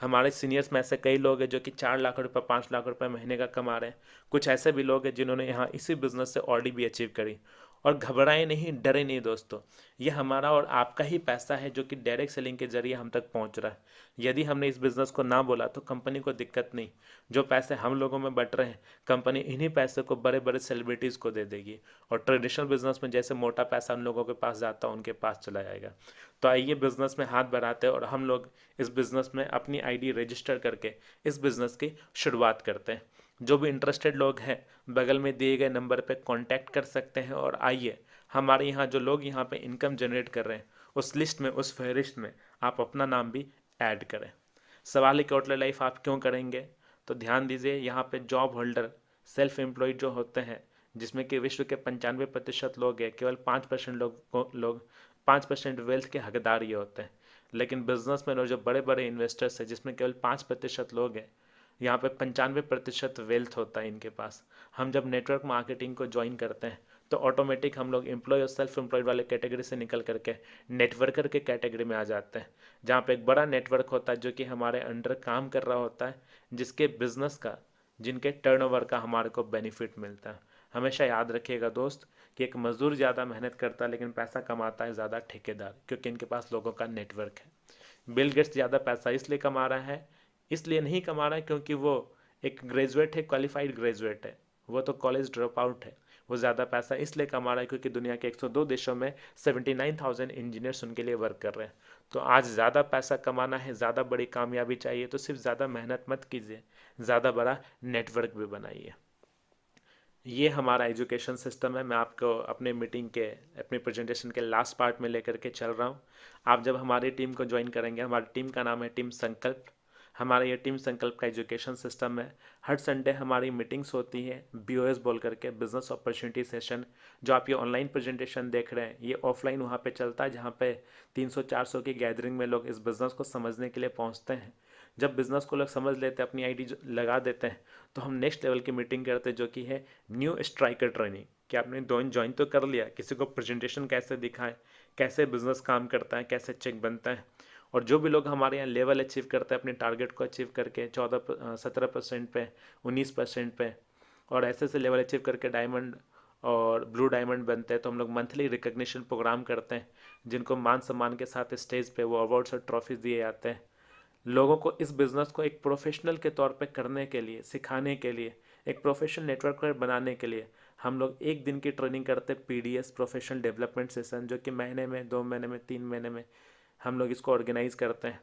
हमारे सीनियर्स में ऐसे कई लोग हैं जो कि 4 लाख रुपए, 5 लाख रुपए महीने का कमा रहे हैं। कुछ ऐसे भी लोग हैं जिन्होंने यहाँ इसी बिजनेस से ऑलरेडी भी अचीव करी। और घबराए नहीं, डरे नहीं दोस्तों, ये हमारा और आपका ही पैसा है जो कि डायरेक्ट सेलिंग के जरिए हम तक पहुँच रहा है। यदि हमने इस बिज़नेस को ना बोला तो कंपनी को दिक्कत नहीं, जो पैसे हम लोगों में बट रहे हैं कंपनी इन्हीं पैसे को बड़े बड़े सेलिब्रिटीज़ को दे देगी, और ट्रेडिशनल बिजनेस में जैसे मोटा पैसा उन लोगों के पास जाता है उनके पास चला जाएगा। तो आइए बिजनेस में हाथ बढ़ाते हैं और हम लोग इस बिज़नेस में अपनी आईडी रजिस्टर करके इस बिज़नेस की शुरुआत करते हैं। जो भी इंटरेस्टेड लोग हैं बगल में दिए गए नंबर पे कांटेक्ट कर सकते हैं, और आइए हमारे यहाँ जो लोग यहाँ पे इनकम जनरेट कर रहे हैं उस लिस्ट में, उस फहरिस्त में आप अपना नाम भी ऐड करें। सवाल है कि आउटलेट लाइफ आप क्यों करेंगे, तो ध्यान दीजिए यहाँ पे जॉब होल्डर, सेल्फ एम्प्लॉयड जो होते हैं, जिसमें कि विश्व के 95% लोग हैं, केवल 5% लोग 5% वेल्थ के हकदार ये होते हैं। लेकिन बिजनेसमैन और जो बड़े बड़े इन्वेस्टर्स हैं जिसमें केवल 5% लोग हैं, यहाँ पे 95% वेल्थ होता है इनके पास। हम जब नेटवर्क मार्केटिंग को ज्वाइन करते हैं तो ऑटोमेटिक हम लोग एम्प्लॉय और सेल्फ एम्प्लॉयड वाले कैटेगरी से निकल करके नेटवर्कर के कैटेगरी में आ जाते हैं, जहाँ पे एक बड़ा नेटवर्क होता है जो कि हमारे अंडर काम कर रहा होता है, जिसके बिजनेस का, जिनके टर्नओवर का हमारे को बेनिफिट मिलता है। हमेशा याद रखिएगा दोस्त कि एक मजदूर ज़्यादा मेहनत करता है लेकिन पैसा कमाता है ज़्यादा ठेकेदार, क्योंकि इनके पास लोगों का नेटवर्क है। बिल गेट्स ज़्यादा पैसा इसलिए कमा रहा है, इसलिए नहीं कमा रहा है क्योंकि वो एक ग्रेजुएट है, क्वालिफाइड ग्रेजुएट है, वो तो कॉलेज ड्रॉप आउट है। वो ज़्यादा पैसा इसलिए कमा रहा है क्योंकि दुनिया के 102 देशों में 79,000 इंजीनियर्स उनके लिए वर्क कर रहे हैं। तो आज ज़्यादा पैसा कमाना है, ज़्यादा बड़ी कामयाबी चाहिए, तो सिर्फ ज़्यादा मेहनत मत कीजिए, ज़्यादा बड़ा नेटवर्क भी बनाइए। ये हमारा एजुकेशन सिस्टम है। मैं आपको अपने मीटिंग के, अपनी प्रेजेंटेशन के लास्ट पार्ट में लेकर के चल रहा हूँ। आप जब हमारी टीम को ज्वाइन करेंगे, हमारी टीम का नाम है टीम संकल्प। हमारा ये टीम संकल्प का एजुकेशन सिस्टम है। हर संडे हमारी मीटिंग्स होती है, BOS बोल करके, बिजनेस अपॉर्चुनिटी सेशन। जो आप ये ऑनलाइन प्रेजेंटेशन देख रहे हैं ये ऑफलाइन वहाँ पे चलता है, जहाँ पे 300-400 की गैदरिंग में लोग इस बिज़नेस को समझने के लिए पहुँचते हैं। जब बिज़नेस को लोग समझ लेते हैं, अपनी आईडी लगा देते हैं, तो हम नेक्स्ट लेवल की मीटिंग करते हैं जो कि है न्यू स्ट्राइकर ट्रेनिंग। कि आपने ज्वाइन तो कर लिया, किसी को प्रेजेंटेशन कैसे दिखाएं, कैसे बिजनेस काम करता है, कैसे चेक बनता है। और जो भी लोग हमारे यहाँ लेवल अचीव करते हैं अपने टारगेट को अचीव करके 17% पे, 19% पे, और ऐसे लेवल अचीव करके डायमंड और ब्लू डायमंड बनते हैं, तो हम लोग मंथली रिकग्निशन प्रोग्राम करते हैं, जिनको मान सम्मान के साथ स्टेज पे वो अवार्ड्स और ट्रॉफीज दिए जाते हैं। लोगों को इस बिज़नेस को एक प्रोफेशनल के तौर पे करने के लिए, सिखाने के लिए, एक प्रोफेशनल नेटवर्क बनाने के लिए हम लोग 1 दिन की ट्रेनिंग करते हैं, PDS प्रोफेशनल डेवलपमेंट सेशन, जो कि महीने में, 2 महीने में, 3 महीने में हम लोग इसको ऑर्गेनाइज करते हैं।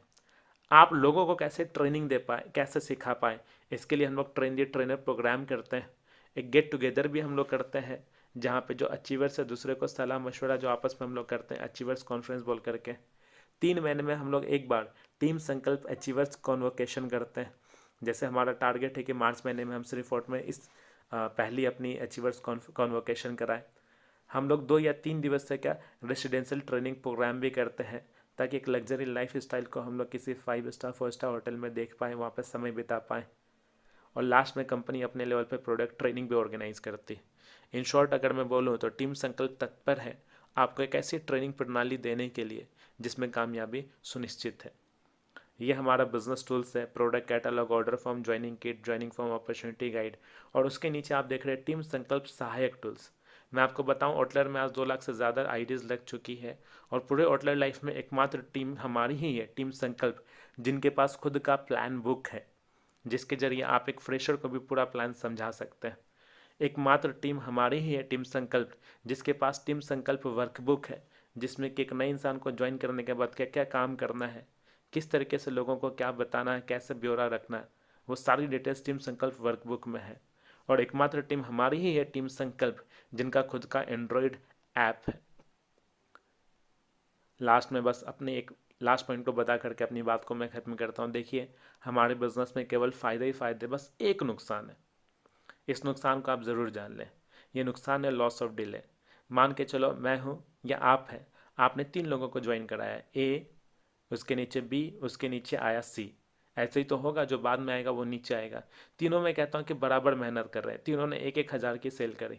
आप लोगों को कैसे ट्रेनिंग दे पाए, कैसे सिखा पाए, इसके लिए हम लोग ट्रेनर प्रोग्राम करते हैं। एक गेट टुगेदर भी हम लोग करते हैं, जहाँ पे जो अचीवर्स है दूसरे को सलाह मशवरा जो आपस में हम लोग करते हैं, अचीवर्स कॉन्फ्रेंस बोल करके। 3 महीने में हम लोग एक बार टीम संकल्प अचीवर्स कॉन्वोकेशन करते हैं। जैसे हमारा टारगेट है कि मार्च महीने में हम श्रीफोर्ट में इस पहली अपनी अचीवर्स कॉन्वोकेशन कराएं। हम लोग 2 या 3 दिवस से क्या रेसिडेंशियल ट्रेनिंग प्रोग्राम भी करते हैं, ताकि एक लग्जरी लाइफ स्टाइल को हम लोग किसी 5 स्टार 4 स्टार होटल में देख पाएँ, वहाँ पर समय बिता पाएँ। और लास्ट में कंपनी अपने लेवल पे प्रोडक्ट ट्रेनिंग भी ऑर्गेनाइज करती है। इन शॉर्ट अगर मैं बोलूँ तो टीम संकल्प तत्पर है आपको एक ऐसी ट्रेनिंग प्रणाली देने के लिए जिसमें कामयाबी सुनिश्चित है। ये हमारा बिजनेस टूल्स है, product catalogue, order form, joining kit, joining form, opportunity guide, और उसके नीचे आप देख रहे हैं टीम संकल्प सहायक टूल्स। मैं आपको बताऊं, ऑटलर में आज 2 लाख से ज़्यादा आईडीज़ लग चुकी है और पूरे ऑटलर लाइफ में एकमात्र टीम हमारी ही है, टीम संकल्प, जिनके पास खुद का प्लान बुक है, जिसके जरिए आप एक फ्रेशर को भी पूरा प्लान समझा सकते हैं। एकमात्र टीम हमारी ही है, टीम संकल्प, जिसके पास टीम संकल्प वर्कबुक है, जिसमें कि एक नए इंसान को ज्वाइन करने के बाद क्या क्या काम करना है, किस तरीके से लोगों को क्या बताना है, कैसे ब्यौरा रखना है, वो सारी डिटेल्स टीम संकल्प वर्कबुक में है। और एकमात्र टीम हमारी ही है, टीम संकल्प, जिनका खुद का एंड्रॉयड ऐप है। लास्ट में बस अपने एक लास्ट पॉइंट को बता करके अपनी बात को मैं खत्म करता हूँ। देखिए, हमारे बिजनेस में केवल फ़ायदे ही फ़ायदे, बस एक नुकसान है। इस नुकसान को आप ज़रूर जान लें। ये नुकसान है लॉस ऑफ डिले। मान के चलो मैं हूँ या आप हैं, आपने 3 लोगों को ज्वाइन कराया, ए, उसके नीचे बी, उसके नीचे आया सी। ऐसे ही तो होगा, जो बाद में आएगा वो नीचे आएगा। तीनों में कहता हूँ कि बराबर मेहनत कर रहे हैं, तीनों ने 1-1 हज़ार की सेल करी।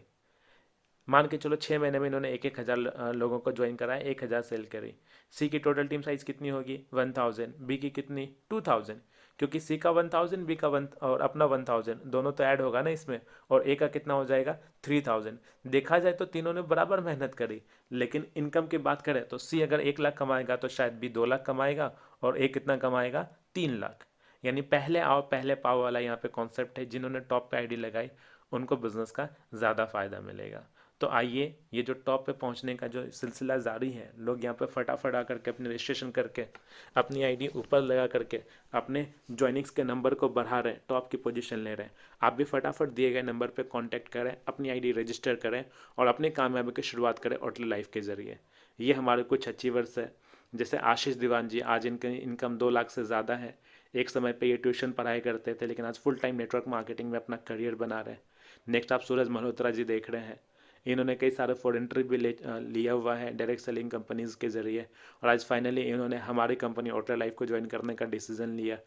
मान के चलो 6 महीने में इन्होंने 1-1 हज़ार लोगों को ज्वाइन कराया, 1 हज़ार सेल करी। सी की टोटल टीम साइज़ कितनी होगी? 1000। बी की कितनी? 2000। क्योंकि सी का 1000, बी का 1 और अपना 1000 दोनों तो ऐड होगा ना इसमें, और ए का कितना हो जाएगा? 3000। देखा जाए तो तीनों ने बराबर मेहनत करी, लेकिन इनकम की बात करें तो सी अगर 1 लाख कमाएगा तो शायद बी 2 लाख कमाएगा, और ए कितना कमाएगा? 3 लाख। यानी पहले आओ पहले पाओ वाला यहाँ पे कॉन्सेप्ट है। जिन्होंने टॉप पे आईडी लगाई उनको बिजनेस का ज़्यादा फायदा मिलेगा। तो आइए, ये जो टॉप पे पहुंचने का जो सिलसिला जारी है, लोग यहाँ पे फटाफट आकर के अपने रजिस्ट्रेशन करके अपनी आईडी ऊपर लगा करके अपने ज्वाइनिंग्स के नंबर को बढ़ा रहे हैं, टॉप की पोजीशन ले रहे हैं। आप भी फटाफट दिए गए नंबर पे कांटेक्ट करें, अपनी आईडी रजिस्टर करें और अपनी कामयाबी की शुरुआत करें होटल लाइफ के ज़रिए। ये हमारे कुछ अचीवर्स है, जैसे आशीष दीवान जी। आज इनकी इनकम 2 लाख से ज़्यादा है। एक समय पे ये ट्यूशन पढ़ाई करते थे, लेकिन आज फुल टाइम नेटवर्क मार्केटिंग में अपना करियर बना रहे हैं। नेक्स्ट आप सूरज मल्होत्रा जी देख रहे हैं। इन्होंने कई सारे फॉरेन ट्रिप भी लिया हुआ है डायरेक्ट सेलिंग कंपनीज़ के ज़रिए, और आज फाइनली इन्होंने हमारी कंपनी होटल लाइफ को ज्वाइन करने का डिसीजन लिया।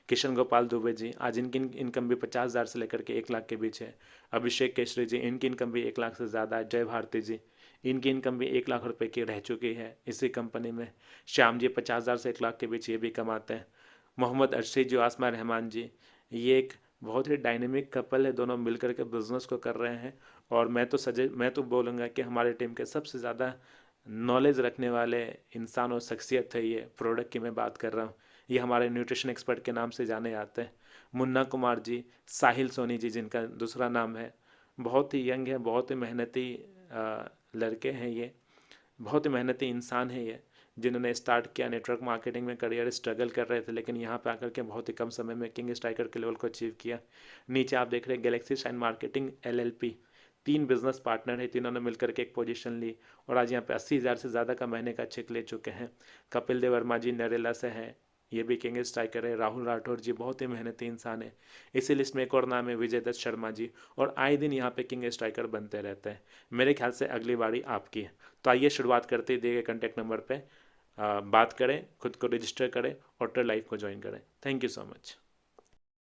किशन गोपाल दुबे जी, आज इनकी इनकम भी 50,000 से लेकर के 1 लाख के बीच है। अभिषेक केसरी जी, इनकी इनकम भी 1 लाख से ज़्यादा है। जय भारती जी, इनकी इनकम भी 1 लाख रुपए की रह चुकी है इसी कंपनी में। श्याम जी 50,000 से 1 लाख के बीच ये भी कमाते हैं। मोहम्मद अर्शी जी, आसमा रहमान जी, ये एक बहुत ही डायनेमिक कपल है, दोनों मिलकर के बिज़नेस को कर रहे हैं। और मैं तो बोलूँगा कि हमारे टीम के सबसे ज़्यादा नॉलेज रखने वाले इंसान और शख्सियत है ये। प्रोडक्ट की मैं बात कर रहा हूँ, ये हमारे न्यूट्रिशन एक्सपर्ट के नाम से जाने जाते हैं। मुन्ना कुमार जी, साहिल सोनी जी जिनका दूसरा नाम है, बहुत ही यंग है, बहुत ही मेहनती लड़के हैं ये, बहुत ही मेहनती इंसान है ये, जिन्होंने स्टार्ट किया नेटवर्क मार्केटिंग में करियर, स्ट्रगल कर रहे थे, लेकिन यहाँ पे आकर के बहुत ही कम समय में किंग स्ट्राइकर के लेवल को अचीव किया। नीचे आप देख रहे हैं Galaxy shine marketing LLP, 3 business partner है, तीनों ने मिलकर के एक पोजीशन ली और आज यहाँ पे 80,000 से ज़्यादा का महीने का चेक ले चुके हैं। कपिल देव वर्मा जी नरेला से हैं, ये भी किंग स्ट्राइकर है। राहुल राठौर जी बहुत ही मेहनती इंसान है। इसी लिस्ट में एक और नाम है विजय दत्त शर्मा जी, और आए दिन यहाँ पे किंग स्ट्राइकर बनते रहते हैं। मेरे ख्याल से अगली बारी आपकी है। तो आइए शुरुआत करते ही दिए गए कॉन्टैक्ट नंबर पे बात करें, खुद को रजिस्टर करें, होटल लाइफ को ज्वाइन करें। Thank you so much.